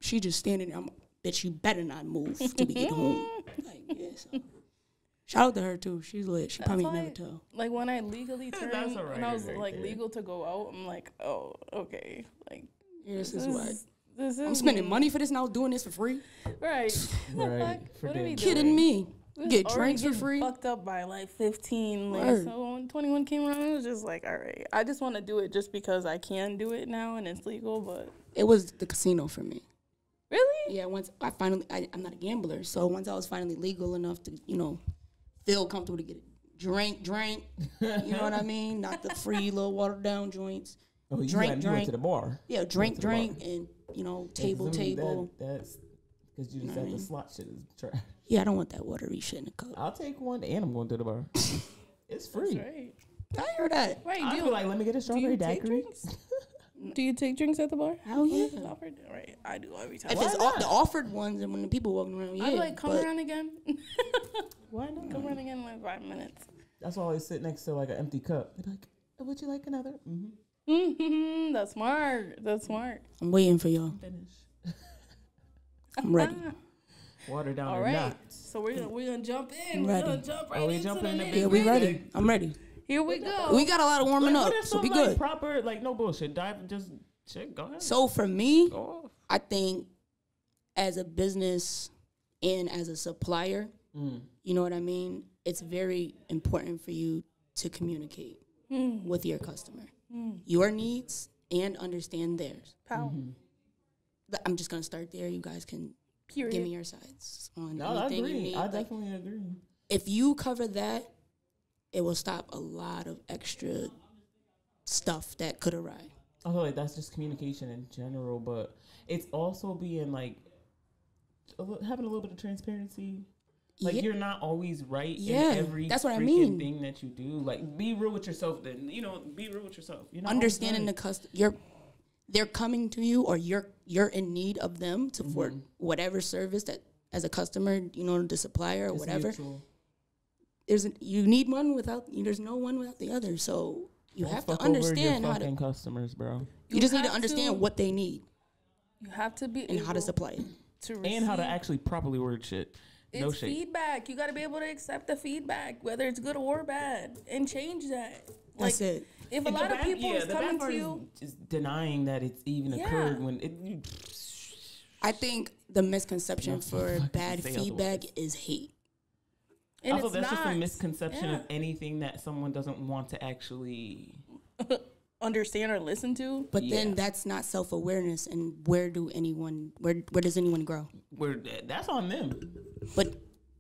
she just standing there. Bitch, you better not move till we get home. Like so. Shout out to her too. She's lit. She probably never tell. Like when I legally turned, when I was like legal to go out, I'm like, oh, okay. Like this is what. I'm spending money for this now. Doing this for free. Right. Right. What are we kidding me? Get drinks for free. Fucked up by like 15. Like, so when 21 came around, it was just like, all right. I just want to do it just because I can do it now and it's legal. But it was the casino for me. Really? Yeah. Once I finally, I'm not a gambler, so once I was finally legal enough to, feel comfortable to get a drink. You know what I mean? Not the free little watered down joints. Oh, you went to the bar. Yeah, drink, and table. That's because you just said the slot shit is trash. Yeah, I don't want that watery shit in the cup. I'll take one, and I'm going to the bar. It's free. That's right. I heard that. Right? I feel like let me get a strawberry daiquiri. Do you take drinks at the bar? Hell yeah. Right, I do every time. If it's the offered ones, and when the people walking around, yeah. I'd like come around again. Why not? Come around again in like 5 minutes. That's why I always sit next to like an empty cup. They're like, would you like another? That's smart. I'm waiting for y'all. Finish. I'm ready. Water down. All right. So we're gonna jump in. We're gonna jump right into the Yeah, we ready. I'm ready. Here we go. We got a lot of warming up, so we good. Proper, like no bullshit. Dive, just shit. Go ahead. So for me, I think as a business and as a supplier, you know what I mean? It's very important for you to communicate with your customer, your needs, and understand theirs. I'm just going to start there. You guys can give me your sides on anything you need. I definitely agree. If you cover that, it will stop a lot of extra stuff that could arise. I feel like that's just communication in general, but it's also being like having a little bit of transparency. Like you're not always right in every that's what I mean. Thing that you do. Like be real with yourself. Then be real with yourself. You're not understanding the customer. They're coming to you, or you're in need of them for whatever service that as a customer, the supplier or it's whatever. Mutual. You need one there's no one without the other. So you have to understand how to customers, bro. You just need to understand what they need. You have to be and how to supply it, and how to actually properly word shit. It's feedback. You got to be able to accept the feedback, whether it's good or bad, and change that. That's it. If a lot of people is coming to you, just denying that it's even occurred when it. I think the misconception for bad feedback is hate. And I thought that's just a misconception of anything that someone doesn't want to actually understand or listen to. But then that's not self-awareness, and where does anyone grow? That's on them.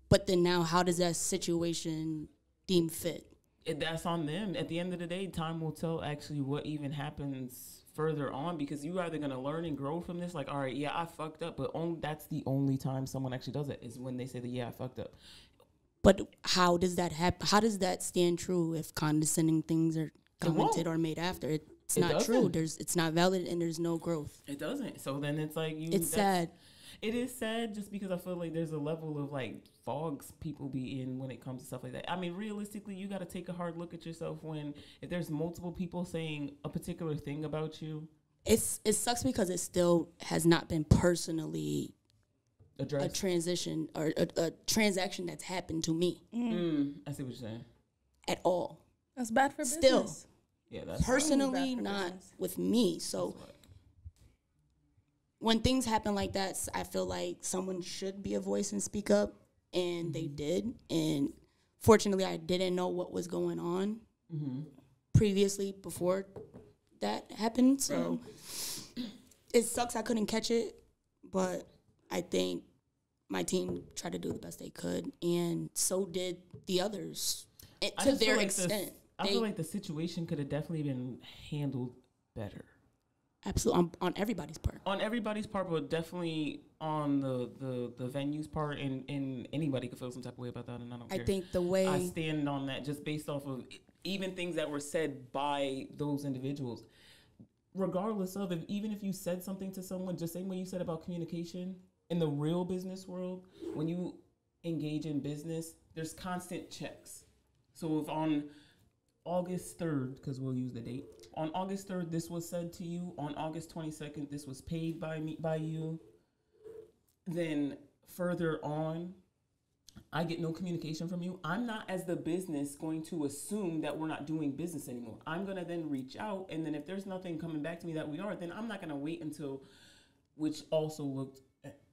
But then now, how does that situation deem fit? That's on them. At the end of the day, time will tell actually what even happens further on, because you're either going to learn and grow from this. Like, all right, I fucked up, but that's the only time someone actually does it, is when they say that, I fucked up. But how does that happen? How does that stand true if condescending things are commented or made after? It's not true. It's not valid, and there's no growth. It doesn't. So then it's like it's sad. It is sad, just because I feel like there's a level of like fogs people be in when it comes to stuff like that. I mean, realistically, you got to take a hard look at yourself if there's multiple people saying a particular thing about you. It sucks because it still has not been personally addressed. A transition or a transaction that's happened to me. I see what you're saying. At all. That's bad for business. Still. Yeah, that's personally not business. With me. So when things happen like that, I feel like someone should be a voice and speak up, and they did. And fortunately, I didn't know what was going on previously before that happened. So it sucks I couldn't catch it, but I think my team tried to do the best they could, and so did the others to their extent. I feel like the situation could have definitely been handled better. Absolutely, on everybody's part. On everybody's part, but definitely on the venue's part, and anybody could feel some type of way about that, and I don't care. I think the way I stand on that, just based off of even things that were said by those individuals, regardless of even if you said something to someone, just same way you said about communication in the real business world, when you engage in business, there's constant checks. So if on August 3rd, because we'll use the date, on August 3rd, this was said to you. On August 22nd, this was paid by you. Then further on, I get no communication from you. I'm not, as the business, going to assume that we're not doing business anymore. I'm going to then reach out, and then if there's nothing coming back to me that we are, then I'm not going to wait until, which also looked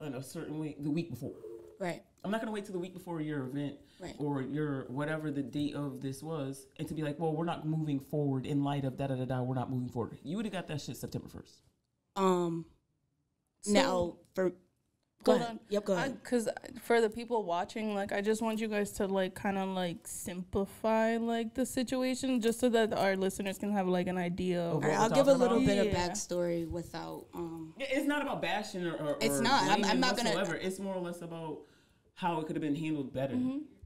in a certain way, the week before. Right. I'm not going to wait till the week before your event or your whatever the date of this was, and to be like, well, we're not moving forward in light of da-da-da-da, we're not moving forward. You would have got that shit September 1st. Now, for... Go ahead. Yep, go ahead. Because for the people watching, like, I just want you guys to, like, kind of, like, simplify, like, the situation, just so that our listeners can have, like, an idea. All right, I'll give a little bit of backstory without... It's not about bashing or it's not. I'm not going to... It's more or less about how it could have been handled better.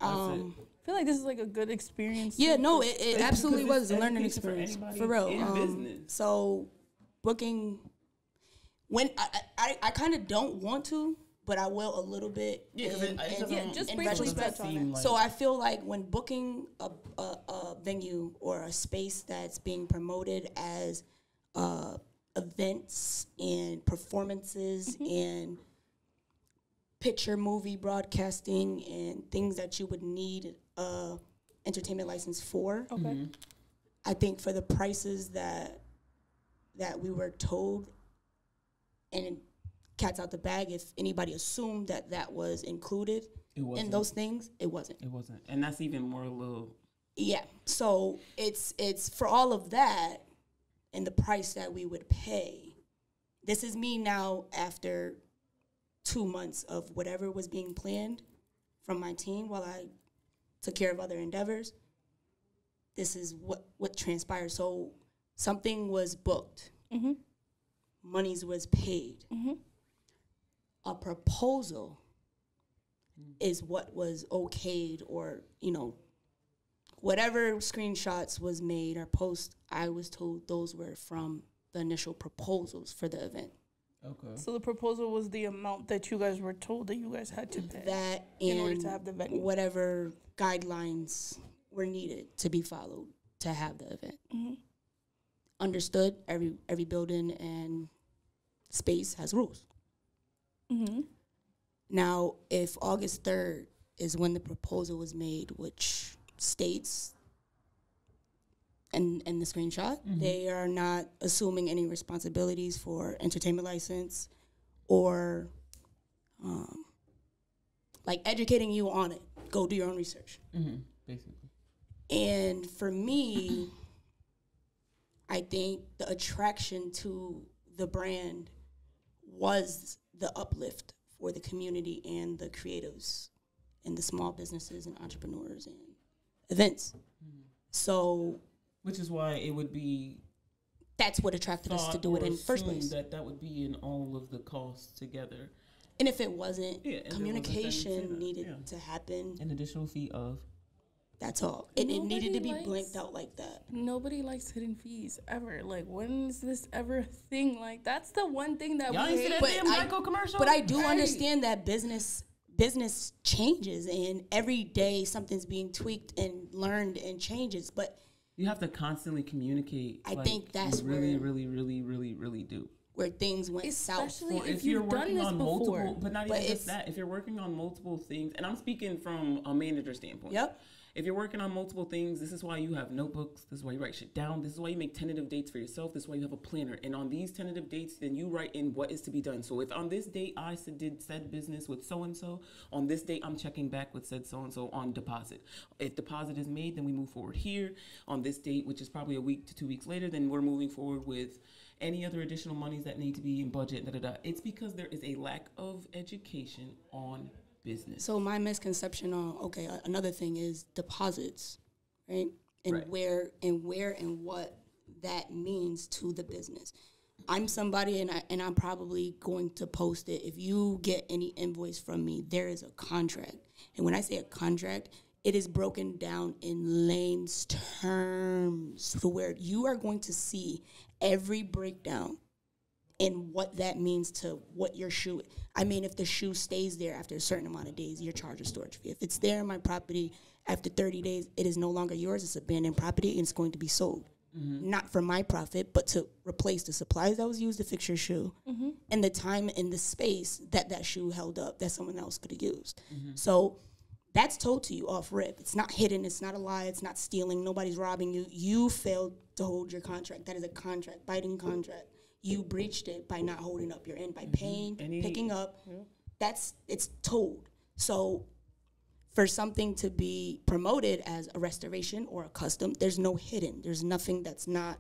I feel like this is, like, a good experience. Yeah, no, it absolutely was a learning experience. For real. In business. So, booking... When I kind of don't want to, but I will a little bit. Just briefly touch on it. So I feel like when booking a venue or a space that's being promoted as events and performances and picture movie broadcasting and things that you would need a entertainment license for. Okay. I think for the prices that we were told and cat's out the bag. If anybody assumed that was included in those things, it wasn't. It wasn't. And that's even more a little. Yeah. So it's for all of that and the price that we would pay. This is me now after 2 months of whatever was being planned from my team while I took care of other endeavors. This is what transpired. So something was booked. Mm-hmm. Monies was paid. Mm-hmm. A proposal is what was okayed, or, whatever screenshots was made or post, I was told those were from the initial proposals for the event. Okay. So the proposal was the amount that you guys were told that you guys had to pay. That in order to have the venue. Whatever guidelines were needed to be followed to have the event. Mm-hmm. Understood, every building and space has rules. Mm-hmm. Now, if August 3rd is when the proposal was made, which states in the screenshot, mm-hmm. they are not assuming any responsibilities for entertainment license or educating you on it. Go do your own research. Mm-hmm. Basically. And for me, I think the attraction to the brand was the uplift for the community and the creatives and the small businesses and entrepreneurs and events. Mm-hmm. So, which is why it would be. That's what attracted us to do it in the first place. That would be in all of the costs together. And if it wasn't, communication needed to happen. An additional fee of. That's all. It needed to be blanked out like that. Nobody likes hidden fees ever. Like, when is this ever a thing? Like, that's the one thing that y'all we hate. That damn Geico commercial? But I do understand that business changes, and every day something's being tweaked and learned and changes. But you have to constantly communicate. I think that's really, really, really, really, really do. Where things went south. Especially if you're working on multiple, but not even just that. If you're working on multiple things, and I'm speaking from a manager standpoint. Yep. If you're working on multiple things, this is why you have notebooks. This is why you write shit down. This is why you make tentative dates for yourself. This is why you have a planner. And on these tentative dates, then you write in what is to be done. So if on this date I did said business with so-and-so, on this date I'm checking back with said so-and-so on deposit. If deposit is made, then we move forward here. On this date, which is probably a week to 2 weeks later, then we're moving forward with any other additional monies that need to be in budget. It's because there is a lack of education on business. So my misconception on another thing is deposits, right? And where and what that means to the business. I'm somebody, and I'm probably going to post it. If you get any invoice from me, there is a contract, and when I say a contract, it is broken down in layman's terms to where you are going to see every breakdown and what that means to what your shoe. I mean, if the shoe stays there after a certain amount of days, you're charged a storage fee. If it's there in my property after 30 days, it is no longer yours. It's abandoned property, and it's going to be sold. Mm-hmm. Not for my profit, but to replace the supplies that was used to fix your shoe, mm-hmm. and the time and the space that shoe held up that someone else could have used. Mm-hmm. So that's told to you off rip. It's not hidden. It's not a lie. It's not stealing. Nobody's robbing you. You failed to hold your contract. That is a contract, binding contract. You breached it by not holding up your end, by paying, picking up. Yeah. It's told. So for something to be promoted as a restoration or a custom, there's no hidden. There's nothing that's not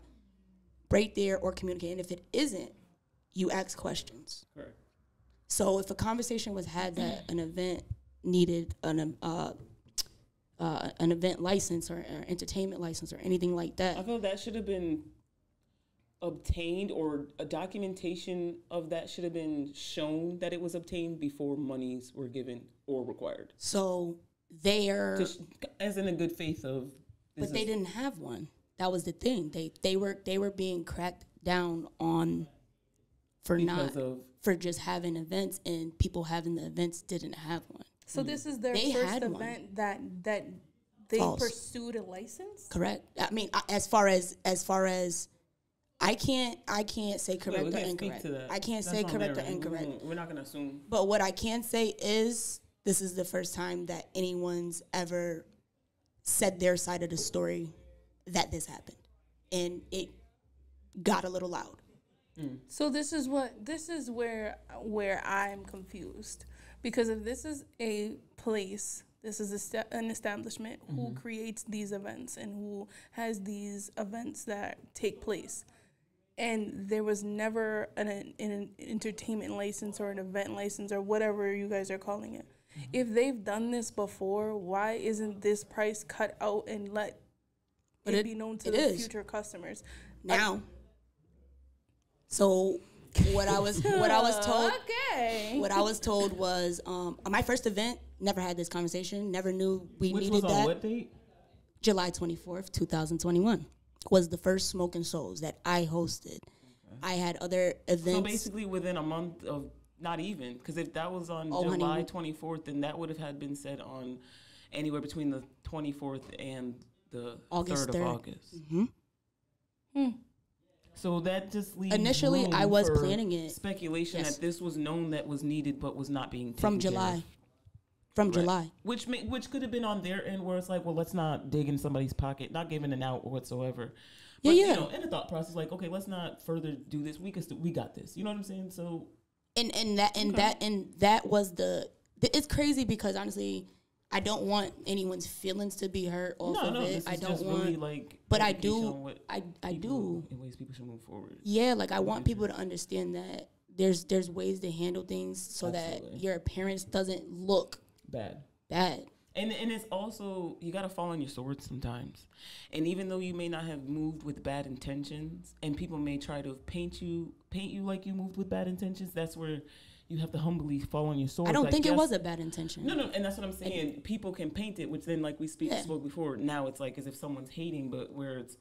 right there or communicated. And if it isn't, you ask questions. Correct. So if a conversation was had that an event needed an event license or entertainment license or anything like that, I feel that should have been obtained, or a documentation of that should have been shown that it was obtained before monies were given or required. So they're as in a good faith of, but they didn't have one. That was the thing. They were being cracked down on for just having events, and people having the events didn't have one. So this is their first event that they pursued a license? Correct. I mean, as far as I can't say correct or incorrect. I can't say correct or incorrect. We're not going to assume. But what I can say is this is the first time that anyone's ever said their side of the story that this happened. And it got a little loud. So this is where I'm confused, because if this is a place, this is an establishment who creates these events and who has these events that take place, and there was never an entertainment license or an event license or whatever you guys are calling it. If they've done this before, why isn't this price cut out and let it be known to the future customers now? So what I was told. Okay. What I was told was my first event. Never had this conversation. Never knew we Which needed was on that. What date? July 24th, 2021 was the first Smoking Souls that I hosted. Okay. I had other events. So basically, within a month of not even, because if that was on July 24th, then that would have had been said on anywhere between the 24th and the August 3rd of August. So that just leaves initially room I was for planning it. Speculation that this was known that was needed but was not being taken from July. care of. From July. Which could have been on their end where it's like, well, let's not dig in somebody's pocket, not giving an out whatsoever. But, you know, in the thought process, like, okay, let's not further do this. We got this. You know what I'm saying? So and that was it's crazy because honestly, I don't want anyone's feelings to be hurt off of it. I don't want, really like, but I do. I do. In ways people should move forward. Yeah, like I want people to understand that there's ways to handle things so that your appearance doesn't look bad. And it's also, you got to fall on your sword sometimes. And even though you may not have moved with bad intentions, and people may try to paint you like you moved with bad intentions, that's where you have to humbly fall on your sword. I don't think it was a bad intention. No, and that's what I'm saying. People can paint it, which then, like we spoke before, now it's like as if someone's hating, but where it's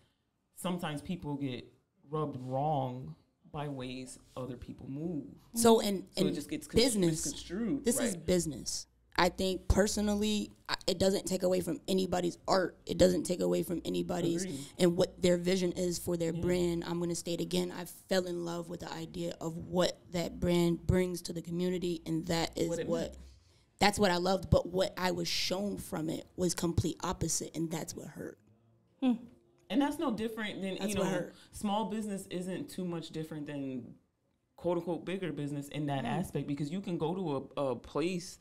sometimes people get rubbed wrong by ways other people move. So it just gets business. Misconstrued. This is business. I think personally, it doesn't take away from anybody's art. It doesn't take away from anybody's and what their vision is for their brand. I'm going to state again, I fell in love with the idea of what that brand brings to the community, and that is that's what I loved. But what I was shown from it was complete opposite, and that's what hurt. And that's no different than, small business isn't too much different than quote unquote bigger business in that aspect, because you can go to a place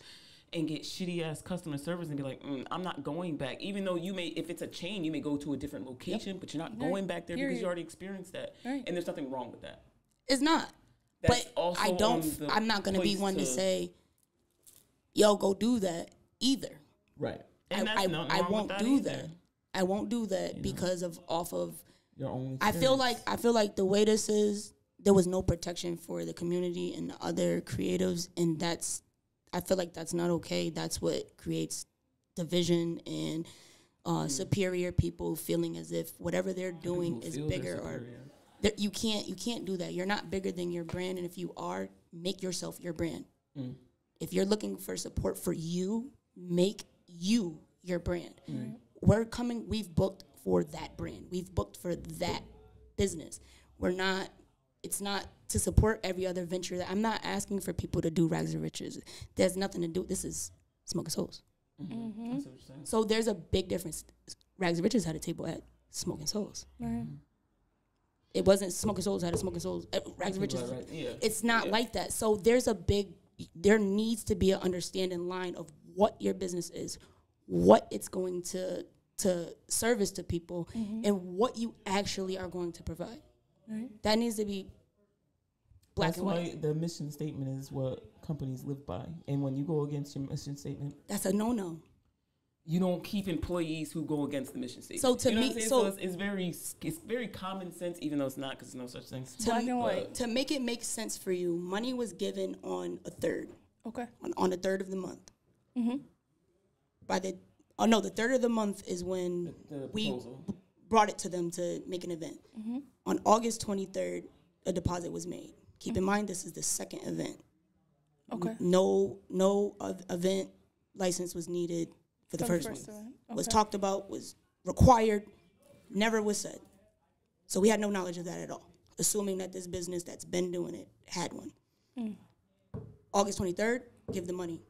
and get shitty ass customer service and be like, I'm not going back. Even though you may, if it's a chain, you may go to a different location, but you're not going back there because you already experienced that. Right. And there's nothing wrong with that. It's not. That's but I'm not going to be one to say, yo, go do that either. Right. And I won't do that. I won't do that because of your own experience. I feel like the way this is, there was no protection for the community and the other creatives, and I feel like that's not okay. That's what creates division and superior people feeling as if whatever they're doing is bigger, or you can't do that. You're not bigger than your brand, and if you are, make yourself your brand. If you're looking for support for you, make you your brand. We've booked for that brand. We've booked for that business. It's not to support every other venture. I'm not asking for people to do Rags2Riches. There's nothing to do. This is Smoking Souls. That's what you're saying. So there's a big difference. Rags2Riches had a table at Smoking Souls. It wasn't Smoking Souls had a Smoking Souls. Rags2Riches. Right. Yeah. It's not like that. So there needs to be an understanding line of what your business is, what it's going to service to people, and what you actually are going to provide. That needs to be black and white. That's why the mission statement is what companies live by. And when you go against your mission statement, that's a no-no. You don't keep employees who go against the mission statement. So to me, it's very common sense, even though it's not, because there's no such thing. Black and white. To make it make sense for you, money was given on a third. Okay. On the third of the month. The third of the month is when we brought it to them to make an event. On August 23rd, a deposit was made. Keep in mind, this is the second event. Okay. No event license was needed for the first one. Okay. Was talked about, was required, never was said. So we had no knowledge of that at all, assuming that this business that's been doing it had one. August 23rd, give the money.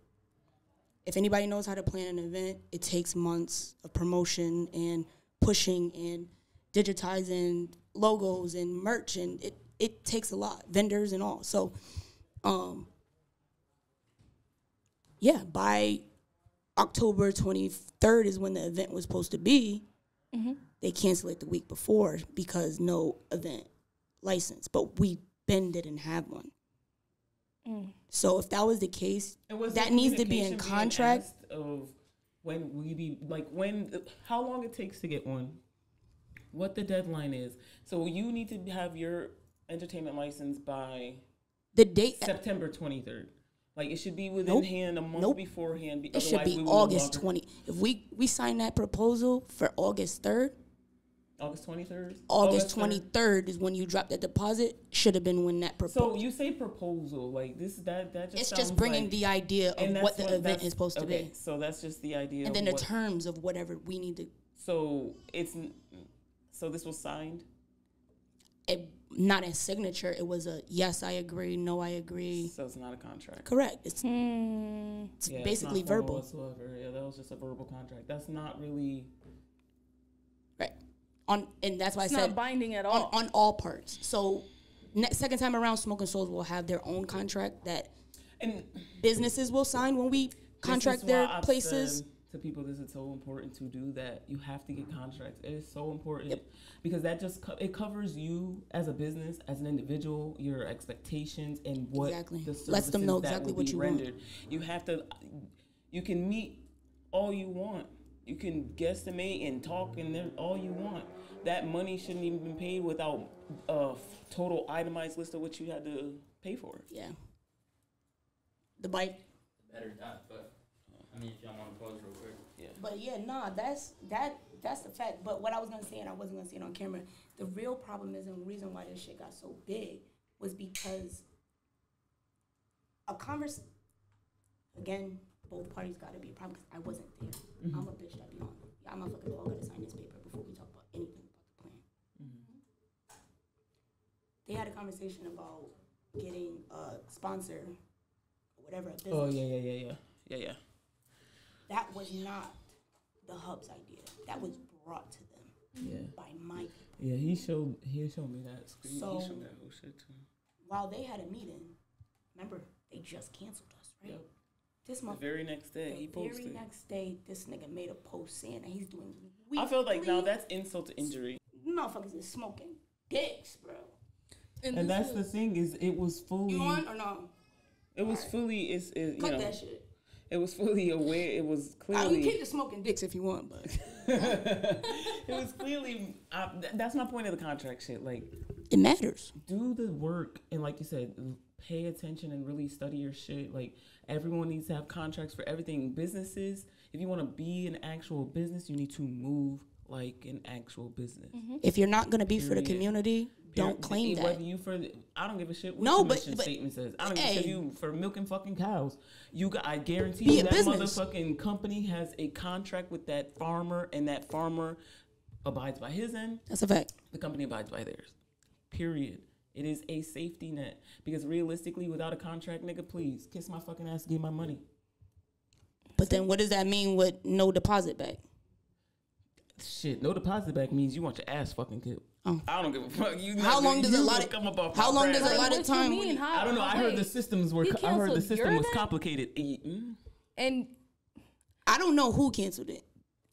If anybody knows how to plan an event, it takes months of promotion and pushing and digitizing logos and merch, and it takes a lot, vendors and all. So, yeah, by October 23rd is when the event was supposed to be. They canceled it the week before because no event license, but we didn't have one. So if that was the case, that needs to be in contract. Of when we be like how long it takes to get one, what the deadline is. So you need to have your entertainment license by the date September 23rd. Like, it should be within hand a month beforehand. It should be August 20. If we sign that proposal for August 3rd. August 23rd? August 23rd is when you drop that deposit. Should have been when that proposal. So you say proposal. Like, that just it's sounds just bringing like, the idea of what the event is supposed to be. So that's just the idea. And then the terms of whatever we need to. So this was signed? Not a signature. It was a yes, I agree. No, I agree. So it's not a contract. Correct. It's basically it's not verbal. Whatsoever. Yeah, that was just a verbal contract. That's not really right. And that's why it's I said not binding at all on all parts. So second time around, Smoking Souls will have their own contract that businesses will sign when we contract their places. To people, this is so important to do that. You have to get contracts. It is so important because that just it covers you as a business, as an individual, your expectations, and what the services lets them know exactly what you rendered. You have to. You can meet all you want. You can guesstimate and talk and then all you want. That money shouldn't even been paid without a total itemized list of what you had to pay for. Yeah. The bike. Better not, but. I mean, if y'all want to pause real quick. Yeah. But yeah, that's the fact. But what I was gonna say, and I wasn't gonna say it on camera, the real problem is, and the reason why this shit got so big was because again, both parties gotta be a problem because I wasn't there. I'm a bitch that be on. Yeah, I'm motherfuckers all gotta sign this paper before we talk about anything about the plan. They had a conversation about getting a sponsor, or whatever. A business. Oh yeah. That was not the hub's idea. That was brought to them by my people. Yeah, he showed me that screen. So, he showed that whole shit too. While they had a meeting, remember, they just canceled us, right? Yep. This month. The very next day, he posted. The very next day, this nigga made a post saying that he's doing I feel like now that's insult to injury. Motherfuckers is smoking dicks, bro. And that's the thing is, it was fully. You want or no? It was fully. Cut that shit. It was fully aware. It was clearly. You keep the smoking dicks if you want, but it was clearly. That's my point of the contract shit. Like, it matters. Do the work and, like you said, pay attention and really study your shit. Like, everyone needs to have contracts for everything. Businesses, if you want to be an actual business, you need to move like an actual business. If you're not gonna be for the community, don't claim that. Whether you I don't give a shit what the mission statement says. I don't give a shit you for milking fucking cows. I guarantee you that motherfucking company has a contract with that farmer, and that farmer abides by his end. That's a fact. The company abides by theirs. Period. It is a safety net because realistically, without a contract, nigga, please kiss my fucking ass, give my money. But then, what does that mean with no deposit back? Shit, no deposit back means you want your ass fucking killed. Oh. I don't give a fuck. How long does a lot of time? I don't know. I heard the systems were. I heard the system was complicated. And I don't know who canceled it.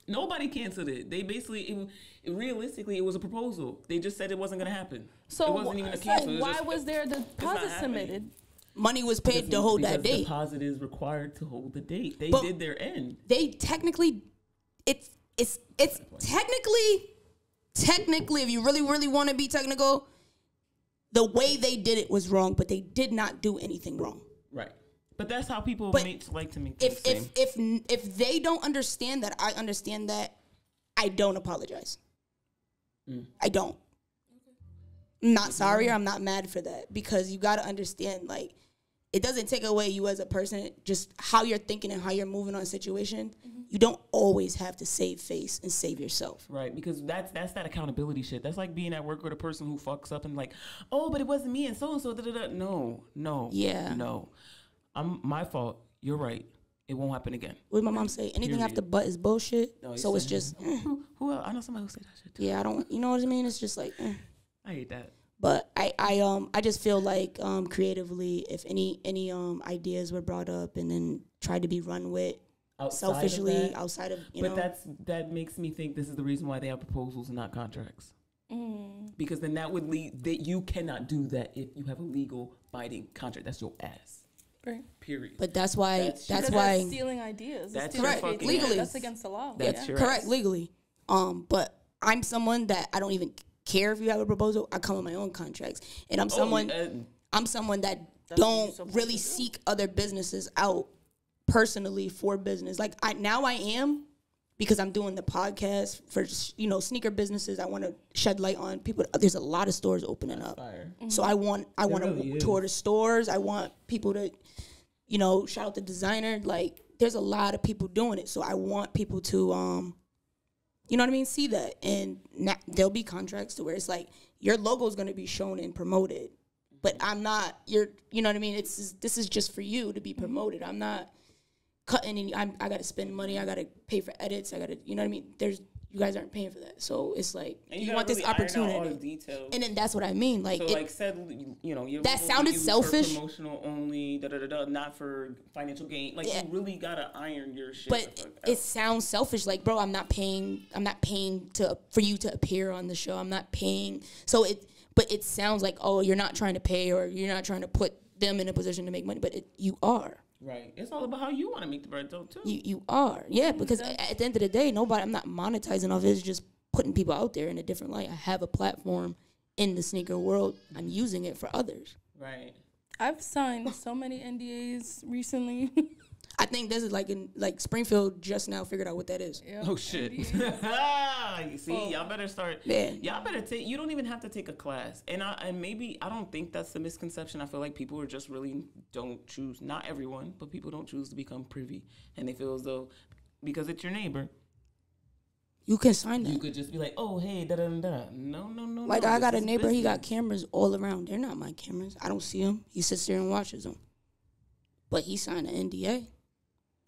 Nobody canceled it. They basically, realistically, it was a proposal. They just said it wasn't going to happen. So it wasn't even a cancel. Why was there the deposit submitted? Money was paid to hold that date. Deposit is required to hold the date. They did their end. They technically, it's technically, if you really want to be technical, the way they did it was wrong, but they did not do anything wrong. Right. But that's how people like to make if they don't understand that, I understand that, I don't apologize. I don't. I'm not sorry or I'm not mad for that, because you got to understand, like, it doesn't take away you as a person, just how you're thinking and how you're moving on a situation. You don't always have to save face and save yourself. Right, because that's that accountability shit. That's like being at work with a person who fucks up and like, oh, but it wasn't me and so-and-so, da-da-da. No. Yeah. No. My fault. You're right. It won't happen again. What did my mom say? Anything after but is bullshit. No, it's just... Who else? I know somebody who said that shit too. Yeah, I don't... You know what I mean? It's just like... I hate that. But I just feel like creatively, if any ideas were brought up and then tried to be run with selfishly outside of that makes me think this is the reason why they have proposals and not contracts. Because then that would lead that you cannot do that if you have a legal binding contract. That's your ass. Right. Period. But that's why that's stealing ideas. That's correct. Legally, that's against the law. That's correct legally. But I'm someone that I don't even care if you have a proposal. I come with my own contracts, and I'm someone that don't really seek other businesses out personally for business. Like I am. Because I'm doing the podcast for, sneaker businesses. I want to shed light on people. There's a lot of stores opening up. So I want to tour the stores. I want people to, shout out the designer. Like, there's a lot of people doing it. So I want people to, see that. And there'll be contracts to where it's like, your logo is going to be shown and promoted. But I'm not, this is just for you to be promoted. I'm not cutting and I got to spend money. I got to pay for edits. I got to, you guys aren't paying for that. So it's like, you want this opportunity. And then that's what I mean. Like, your that sounded selfish. For promotional only, not for financial gain. Like, you really got to iron your shit. But it sounds selfish. Like, bro, I'm not paying for you to appear on the show. I'm not paying. But it sounds like, oh, you're not trying to pay or you're not trying to put them in a position to make money. But you are. Right. It's all about how you want to make the bread, though, too. You are. Yeah, because at the end of the day, I'm not monetizing off it. It's just putting people out there in a different light. I have a platform in the sneaker world. I'm using it for others. Right. I've signed so many NDAs recently. I think this is like Springfield just now figured out what that is. Yeah. Oh, shit. You see, y'all better start. Yeah. Y'all better take, you don't even have to take a class. And maybe, I don't think that's the misconception. I feel like people are just really don't choose, not everyone, but people don't choose to become privy. And they feel as though, because it's your neighbor, you can sign that. You could just be like, oh, hey, da-da-da-da. No. Like, I got a neighbor, he got cameras all around. They're not my cameras. I don't see them. He sits there and watches them. But he signed an NDA.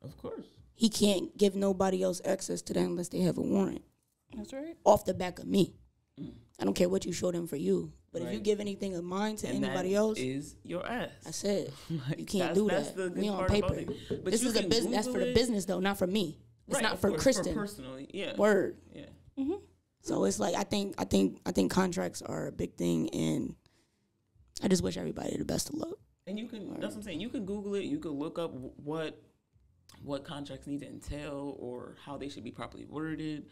Of course. He can't give nobody else access to that unless they have a warrant. That's right. Off the back of me. I don't care what you show them for you. But right. If you give anything of mine to anybody that else, is your ass. I said, like, you can't do that. We on paper. But this is a business. That's for the business, though, not for me. It's right, not for course, Kristen. For personally, yeah. Word. Yeah. Mm-hmm. So it's like I think contracts are a big thing, and I just wish everybody the best of luck. And you can. That's what I'm saying. You can Google it. You can look up what contracts need to entail or how they should be properly worded.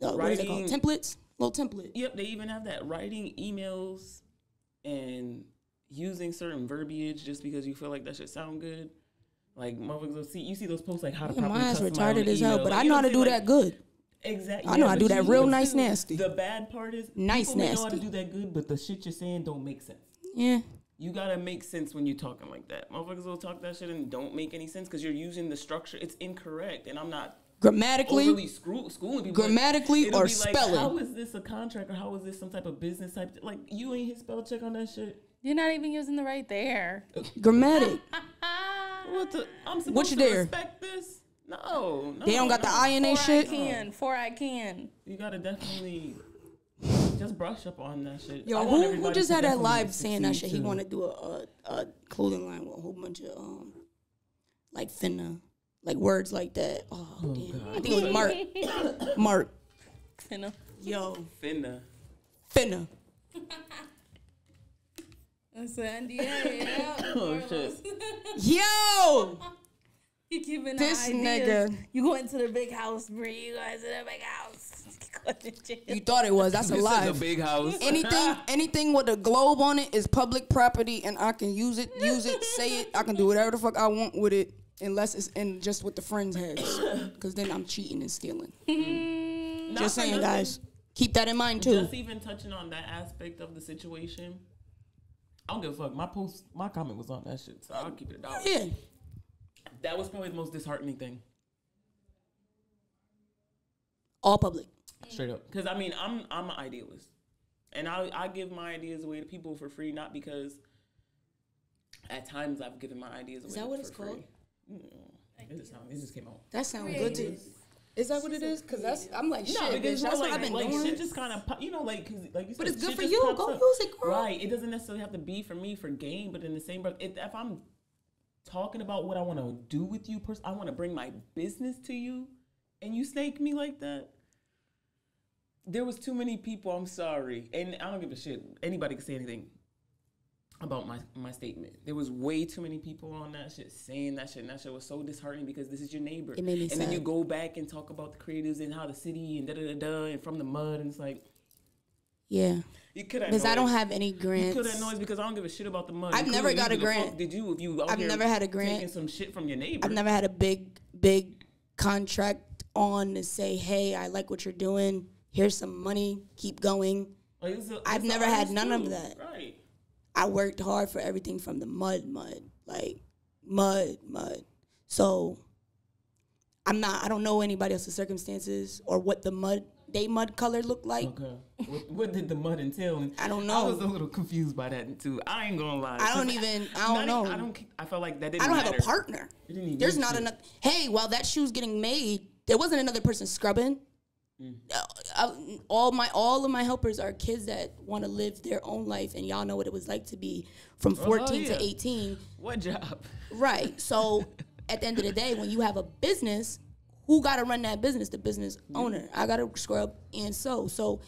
What is it called? Templates? Little template. Yep, they even have that. Writing emails and using certain verbiage just because you feel like that should sound good. Like, motherfuckers, you see those posts like how to properly my ass customize retarded as hell, but like, I know how to do that good. Exactly. I know how to do that real nice nasty. The bad part is nice people nasty. know how to do that good, but the shit you're saying don't make sense. Yeah. You gotta make sense when you're talking like that. Motherfuckers will talk that shit and don't make any sense because you're using the structure. It's incorrect, and I'm not grammatically overly schooling people. Grammatically or spelling. How is this a contract or how is this some type of business type? Like, you ain't hit spell check on that shit. You're not even using the right there. Grammatic. I'm supposed to respect this? No. They don't got the I in their shit. I can. You gotta definitely just brush up on that shit. Yo, who just had that live saying that shit? He want to do a clothing line with a whole bunch of like finna, like words like that. Oh damn. God. I think it was Mark. Mark. Finna. Yo. Finna. That's an NDA. Yeah. Oh shit. Yo. You keeping this ideas. nigga. You go into the big house, Bree. You guys in the big house. You thought it was. That's a lie. This is a big house. Anything with a globe on it is public property, and I can use it, say it. I can do whatever the fuck I want with it, unless it's in just with the friends' heads. Because then I'm cheating and stealing. Just saying, guys. Keep that in mind too. Just even touching on that aspect of the situation. I don't give a fuck. My comment was on that shit, so I'll keep it down. Yeah. That was probably the most disheartening thing. All public. Straight up. Because, I mean, I'm an idealist. And I give my ideas away to people for free, not because at times I've given my ideas away for free. Is that what it's called? It just came out. That sounds good too. Is that what it is? Because I'm like, shit, no, because that's like, what I've been doing. Shit just kind of, like you said, but it's good for just you. Go use it, girl. Right. It doesn't necessarily have to be for me for gain, but in the same breath, if I'm talking about what I want to do with you, I want to bring my business to you, and you snake me like that. There was too many people. I'm sorry, and I don't give a shit. Anybody can say anything about my statement. There was way too many people on that shit saying that shit, and that shit was so disheartening because this is your neighbor. It made me sad. And then you go back and talk about the creatives and how the city and da-da-da-da and from the mud, and it's like... Yeah. You could have because I don't have any grants. You could have noise because I don't give a shit about the mud. I've never got a grant. Did you? If you out I've here never had a grant. Taking some shit from your neighbor. I've never had a big contract on to say, hey, I like what you're doing. Here's some money. Keep going. I've never had none of that. Right. I worked hard for everything from the mud. Like, mud. So, I don't know anybody else's circumstances or what the mud color looked like. Okay. What did the mud entail? I don't know. I was a little confused by that, too. I ain't gonna lie. I don't know. I felt like that didn't matter. have a partner. There's not enough. Hey, while that shoe's getting made, there wasn't another person scrubbing. All of my helpers are kids that want to live their own life, and y'all know what it was like to be from 14 to 18. What job? Right. So at the end of the day, when you have a business, who got to run that business? The business owner. I got to scrub and sew. So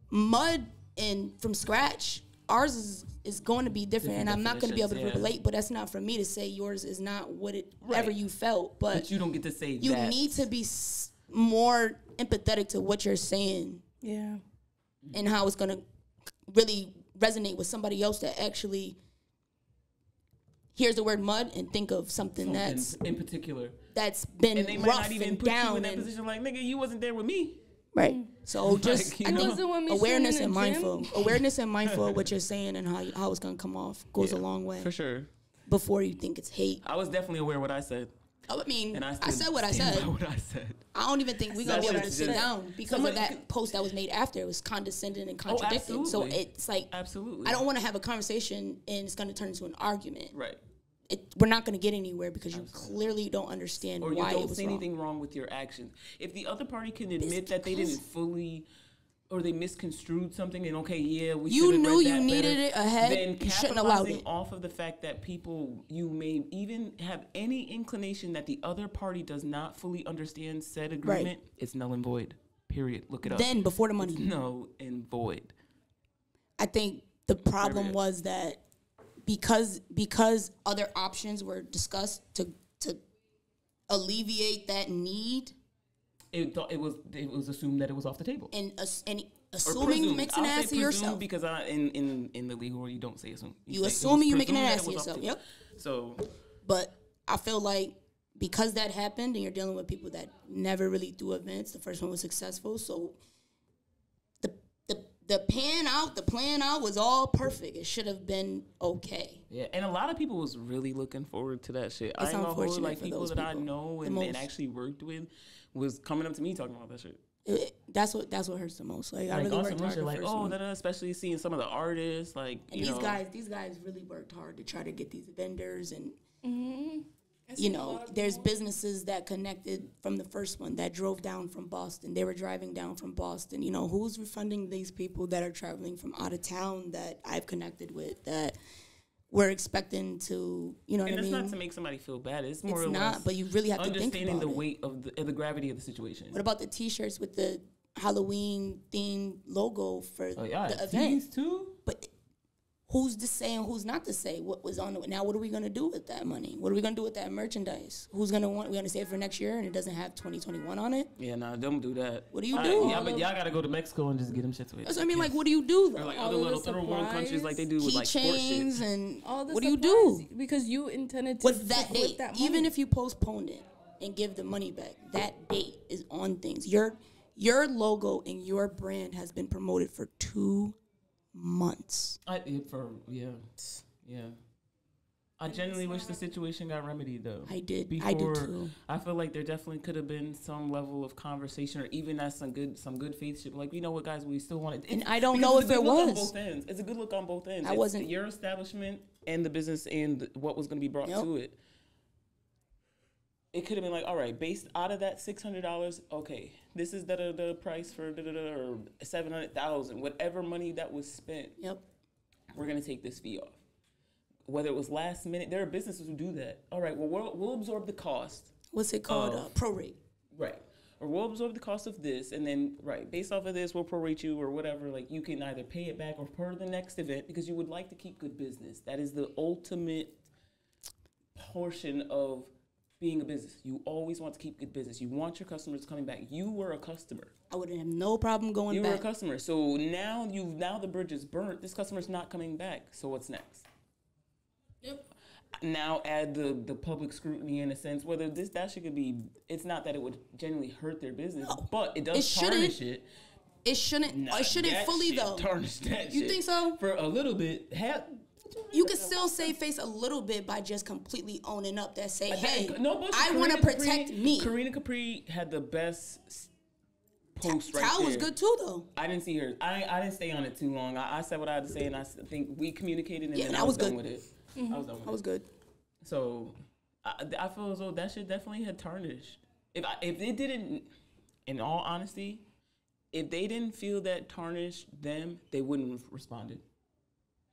mud and from scratch, ours is going to be different, and I'm not going to be able to relate, but that's not for me to say yours is not whatever you felt. But you don't get to say you that. need to be more empathetic to what you're saying. Yeah. And how it's going to really resonate with somebody else that actually hears the word mud and think of something that's in particular that's been and they might rough not even and put down you in that position like, nigga, you wasn't there with me. Right. So just I wasn't with me awareness and in the mindful. gym. Awareness and mindful of what you're saying and how it's going to come off goes a long way. For sure. Before you think it's hate. I was definitely aware of what I said. I mean, and I said what I said. I don't even think we're going to be able to sit down because of that post that was made after. It was condescending and contradicting. So it's like, absolutely. I don't want to have a conversation and it's going to turn into an argument. Right. We're not going to get anywhere because you clearly don't understand why it was wrong. Or you don't see anything wrong with your actions. If the other party can admit that they didn't fully... or they misconstrued something and we you knew you better, needed it ahead, then you shouldn't allow it. Off of the fact that you may even have any inclination that the other party does not fully understand said agreement, it's null and void. Period. Look it up. Then before the money. It's null and void. I think the problem was that because other options were discussed to alleviate that need. It was assumed that it was off the table. And assuming makes an ass of yourself. Because in the legal world, you don't say assume. You assuming you making an ass of yourself. Yep. So. But I feel like because that happened and you're dealing with people that never really do events, the first one was successful. So the plan out was all perfect. It should have been okay. Yeah, and a lot of people was really looking forward to that shit. I ain't gonna hold like people that I know and actually worked with was coming up to me talking about that shit. That's what hurts the most. Like I really worked hard. Like especially seeing some of the artists like and these guys really worked hard to try to get these vendors and there's businesses that connected from the first one that drove down from Boston. They were driving down from Boston. Who's refunding these people that are traveling from out of town that I've connected with that we're expecting to, what I mean? And it's not to make somebody feel bad. It's more or less but you really have to think about understanding the weight of the gravity of the situation. What about the T-shirts with the Halloween themed logo for the event? These too? But who's to say and who's not to say what was on it? Now, what are we going to do with that money? What are we going to do with that merchandise? Who's going to want? We're going to save it for next year and it doesn't have 2021 on it? Yeah, nah, don't do that. What do you do? Yeah, but y'all got to go to Mexico and just get them shit to it. That's what I mean. Like, what do you do though? Or like other little third world countries like they do with like sports shit. And all the what do you do? Because you intended to with that date. Even if you postponed it and give the money back, that date is on things. Your logo and your brand has been promoted for 2 months. I genuinely wish the situation got remedied though. I did. I do too. I feel like there definitely could have been some level of conversation, or even that's some good faith shit. Like, you know what, guys, we still want it. And I don't know if it was. On both ends. It's a good look on both ends. I wasn't your establishment and the business and what was going to be brought to it. it could have been like, all right, based out of that $600, okay, this is the price for or $700,000, whatever money that was spent. Yep. We're gonna take this fee off. Whether it was last minute, there are businesses who do that. All right, well, we'll absorb the cost. What's it called? Prorate. Right. Or we'll absorb the cost of this, and then, right, based off of this, we'll prorate you or whatever. Like, you can either pay it back or per the next event because you would like to keep good business. That is the ultimate portion of being a business. You always want to keep good business. You want your customers coming back. You were a customer. I would have no problem going back. You were a customer. So now the bridge is burnt. This customer's not coming back. So what's next? Yep. Now add the public scrutiny in a sense, whether that shit could be, it's not that it would genuinely hurt their business, but it does tarnish it. It shouldn't fully though. Tarnish that you shit. think so? For a little bit. You can still save face a little bit by just completely owning up that say, hey, no, I want to protect me. Karina Capri had the best post right Tal there. was good too though. I didn't see her. I didn't stay on it too long. I said what I had to say, and I think we communicated, and then I was done with it. Mm-hmm. I was done with it. I was good. So I feel as though that shit definitely had tarnished. If it didn't, in all honesty, if they didn't feel that tarnished them, they wouldn't have responded.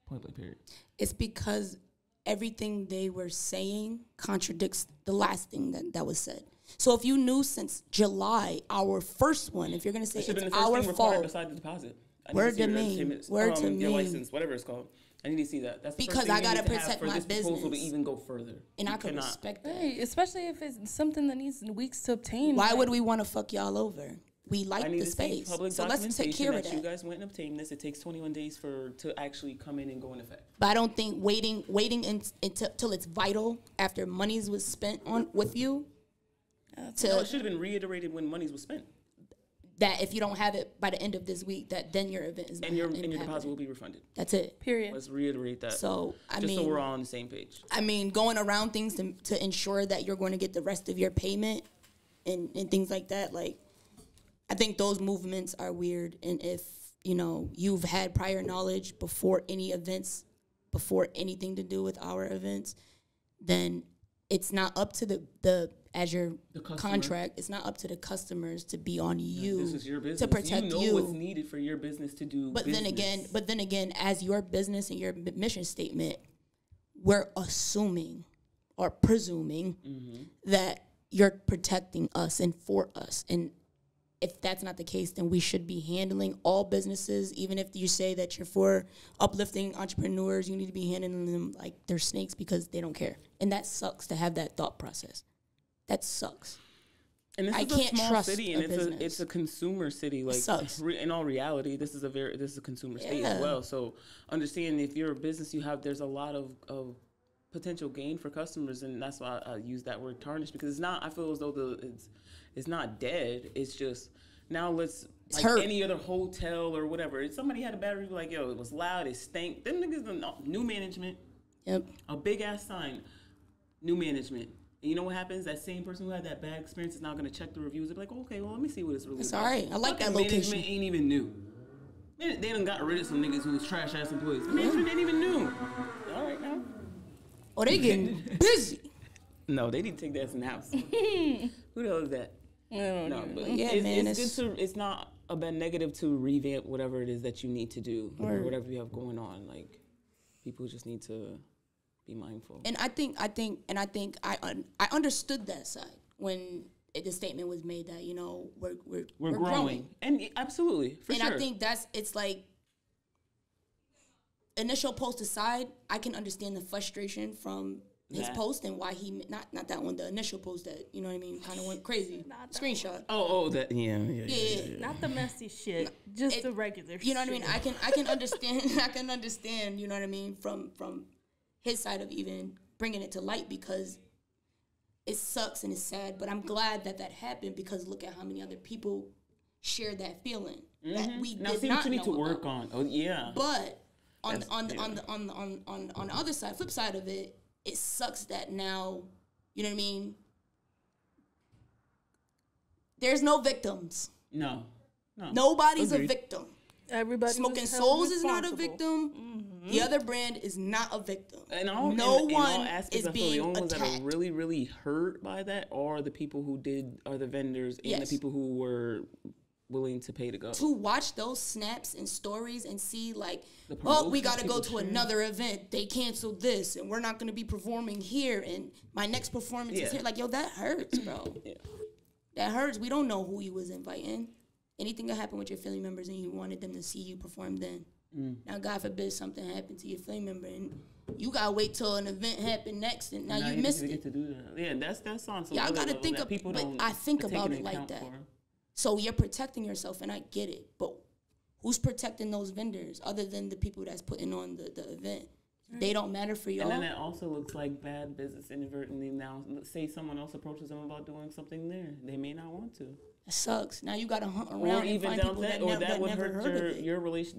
Point blank period. It's because everything they were saying contradicts the last thing that was said. So if you knew since July, our first one, if you're going to say it's our fault. Besides the deposit. Word to me. Word to me. Your license, whatever it's called. I need to see that. That's the because I gotta protect my business. Proposal to even go further, and I can respect that. Hey, especially if it's something that needs weeks to obtain. Why would we want to fuck y'all over? We like the space, so let's take care of that. You guys went and obtained this. It takes 21 days to actually come in and go in effect. But I don't think waiting until it's vital after monies was spent on with you. It should have been reiterated when monies was spent. That if you don't have it by the end of this week, that then your event is not your deposit will be refunded. That's it. Period. Let's reiterate that. So so we're all on the same page. I mean, going around things to ensure that you're going to get the rest of your payment and things like that. Like, I think those movements are weird. And if you've had prior knowledge before any events, before anything to do with our events, then it's not up to the contract, it's not up to the customers to be on you. This is your business. To protect you. You know what's needed for your business to do business. Then again, as your business and your mission statement, we're assuming or presuming that you're protecting us and for us. And if that's not the case, then we should be handling all businesses, even if you say that you're for uplifting entrepreneurs, you need to be handling them like they're snakes because they don't care. And that sucks to have that thought process. That sucks. And this is a small city, and it's a consumer city. Like in all reality, this is a consumer state as well. So understand if you're a business, there's a lot of potential gain for customers, and that's why I use that word tarnish, because it's not. I feel as though it's not dead. It's just now any other hotel or whatever. If somebody had a bad review, like it was loud, it stank. Them niggas, new management. Yep. A big ass sign, new management. And you know what happens? That same person who had that bad experience is now going to check the reviews and be like, okay, well, let me see what it's really about. It's all right. I like that location. Management ain't even new. They done got rid of some niggas who was trash-ass employees. Management ain't even new. All right, now. Oh, they getting busy. No, they need to take that in the house. Who the hell is that? I don't know. But it's good to, it's not a bad negative to revamp whatever it is that you need to do or whatever you have going on. Like, people just need to be mindful. And I think I understood that side when the statement was made that we're growing. And absolutely, for sure. And I think it's like, initial post aside, I can understand the frustration from his post and why he not that one, the initial post that kind of went crazy. Screenshot. Oh, that yeah. Not the messy shit, just the regular. You know what I mean? I can understand. I can understand. You know what I mean from his side of even bringing it to light, because it sucks and it's sad, but I'm glad that happened, because look at how many other people share that feeling that we now did see not what you need know to work about. on. Oh yeah. But on the other side, flip side of it, it sucks that now, you know what I mean? There's no victims. No. Nobody's a victim. Everybody Smoking Souls is not a victim. The other brand is not a victim. And all, no in one all aspects, is I feel being the only ones attacked. that are really, really hurt by that are the people who are the vendors and the people who were willing to pay to go. To watch those snaps and stories and see like, oh, we got to go to another event. They canceled this and we're not going to be performing here. And my next performance is here. Like, yo, that hurts, bro. That hurts. We don't know who you was inviting. Anything that happened with your family members and you wanted them to see you perform then. Now, God forbid something happened to your family member and you got to wait till an event happened next and now you missed it. Get to do that. Yeah, that's on some Y'all got to level think that people but don't I think about take it like account that. for. So you're protecting yourself, and I get it. But who's protecting those vendors other than the people that's putting on the event? They don't matter for y'all. And then it also looks like bad business inadvertently now. Say someone else approaches them about doing something there. They may not want to. It sucks. Now you got to hunt around and find people that would never hurt heard of it.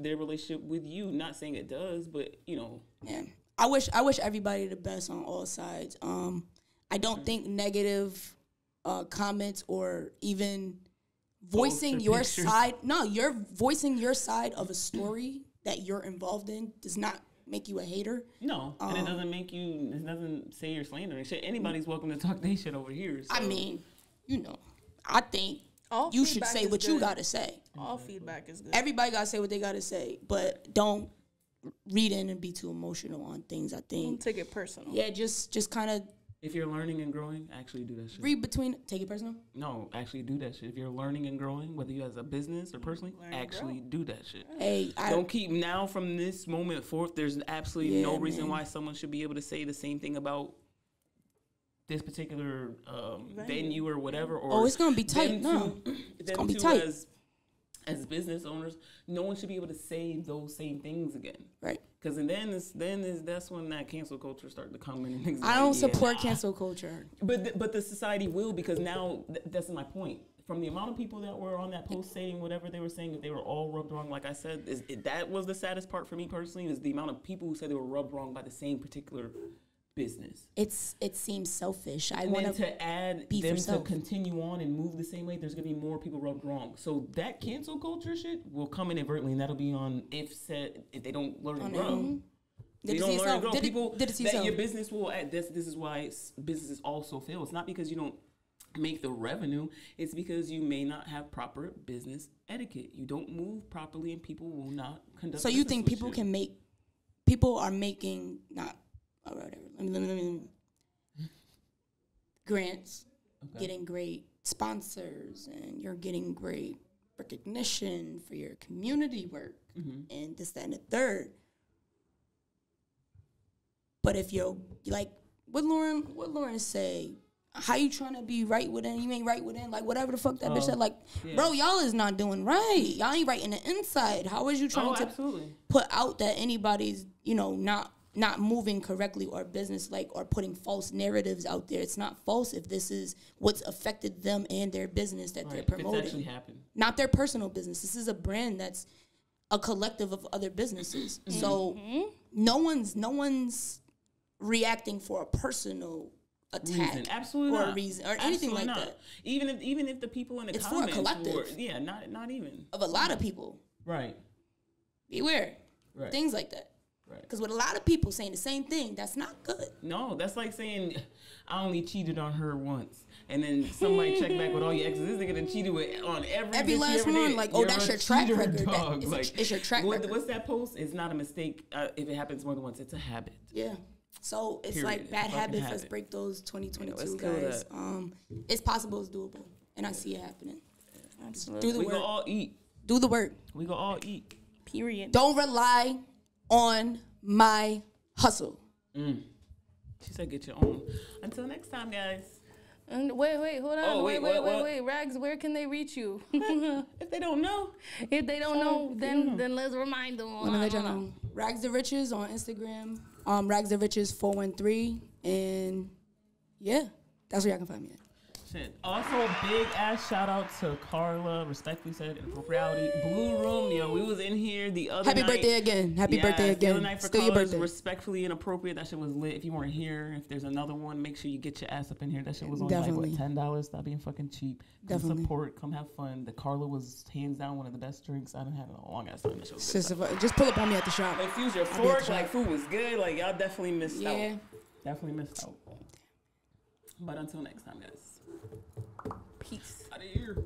their relationship with you. Not saying it does, but, you know. Yeah. I wish everybody the best on all sides. I don't think negative comments or even voicing your side. No, you're voicing your side of a story that you're involved in does not make you a hater. No, and it doesn't make you. It doesn't say you're slandering shit. Anybody's welcome to talk their shit over here. So. I mean, you know, I think you should say what you gotta say. All feedback is good. Everybody gotta say what they gotta say, but don't read in and be too emotional on things. I think don't take it personal. Yeah, just kind of. If you're learning and growing, actually do that shit. Read between. Take it personal? No, actually do that shit. If you're learning and growing, whether you as a business or personally, actually do that shit. Hey, don't keep now from this moment forth. There's absolutely no reason why someone should be able to say the same thing about this particular venue or whatever. Or it's gonna be tight. No, it's gonna be tight. As business owners, no one should be able to say those same things again. Right. Because that's when that cancel culture started to come in. And I don't support cancel culture. But the society will, because now that's my point. From the amount of people that were on that post saying whatever they were saying, if they were all rubbed wrong, like I said, that was the saddest part for me personally, is the amount of people who said they were rubbed wrong by the same particular business. It seems selfish. I want to add them to continue on and move the same way. There's gonna be more people rubbed wrong. So that cancel culture shit will come inadvertently, and that'll be on if they don't learn and grow. They don't learn and grow. People that your business will add. This is why businesses also fail. It's not because you don't make the revenue. It's because you may not have proper business etiquette. You don't move properly, and people will not conduct. So you think people are making not. Or whatever. Let me grants, getting great sponsors, and you're getting great recognition for your community work, and this, that, and the third. But if you're like, what Lauren say? How you trying to be right within? You ain't right within. Like whatever the fuck that bitch said. Like, bro, y'all is not doing right. Y'all ain't right in the inside. How is you trying to put out that anybody's not moving correctly or business or putting false narratives out there? It's not false if this is what's affected them and their business that they're promoting. It's actually happened. Not their personal business. This is a brand that's a collective of other businesses. So no one's reacting for a personal attack or a reason or anything like that. Even if the people in the comments for a collective. Not even of a lot of people. Right. Beware. Right. Things like that. Right. Because with a lot of people saying the same thing, that's not good. No, that's like saying, I only cheated on her once. And then somebody check back with all your exes. This nigga done cheated on every last one. Like, that's your track record. It's your track record. What's that post? It's not a mistake if it happens more than once. It's a habit. Yeah. So it's like bad habits. Let's break those 2022, guys. It's possible. It's doable. And I see it happening. Absolutely. Do the work. We gonna all eat. Do the work. We gonna all eat. Period. Don't rely on my hustle. She said get your own. Until next time, guys. And wait, hold on. Wait. Rags, where can they reach you? If they don't know. If they don't know, then let's remind them. Let me let y'all know. Rags2Riches on Instagram. Rags2Riches 413. And yeah, that's where y'all can find me at. Shit. Also, big ass shout out to Carla. Respectfully said, Inappropriality. Blue Room. Yo, we was in here the other night. Happy birthday again. Happy birthday again. The other night for Still your Carla's birthday. Respectfully Inappropriate. That shit was lit. If you weren't here, if there's another one, make sure you get your ass up in here. That shit was only Definitely. like, what, $10? Stop being fucking cheap. Come Definitely. support. Come have fun. The Carla was hands down one of the best drinks I done had in a long ass time. That shit was good stuff. Just pull up on me at the shop. Like, use your fork. Like, food was good. Like, y'all definitely missed out. Yeah. Definitely missed out. But until next time, guys. Peace. Out of here.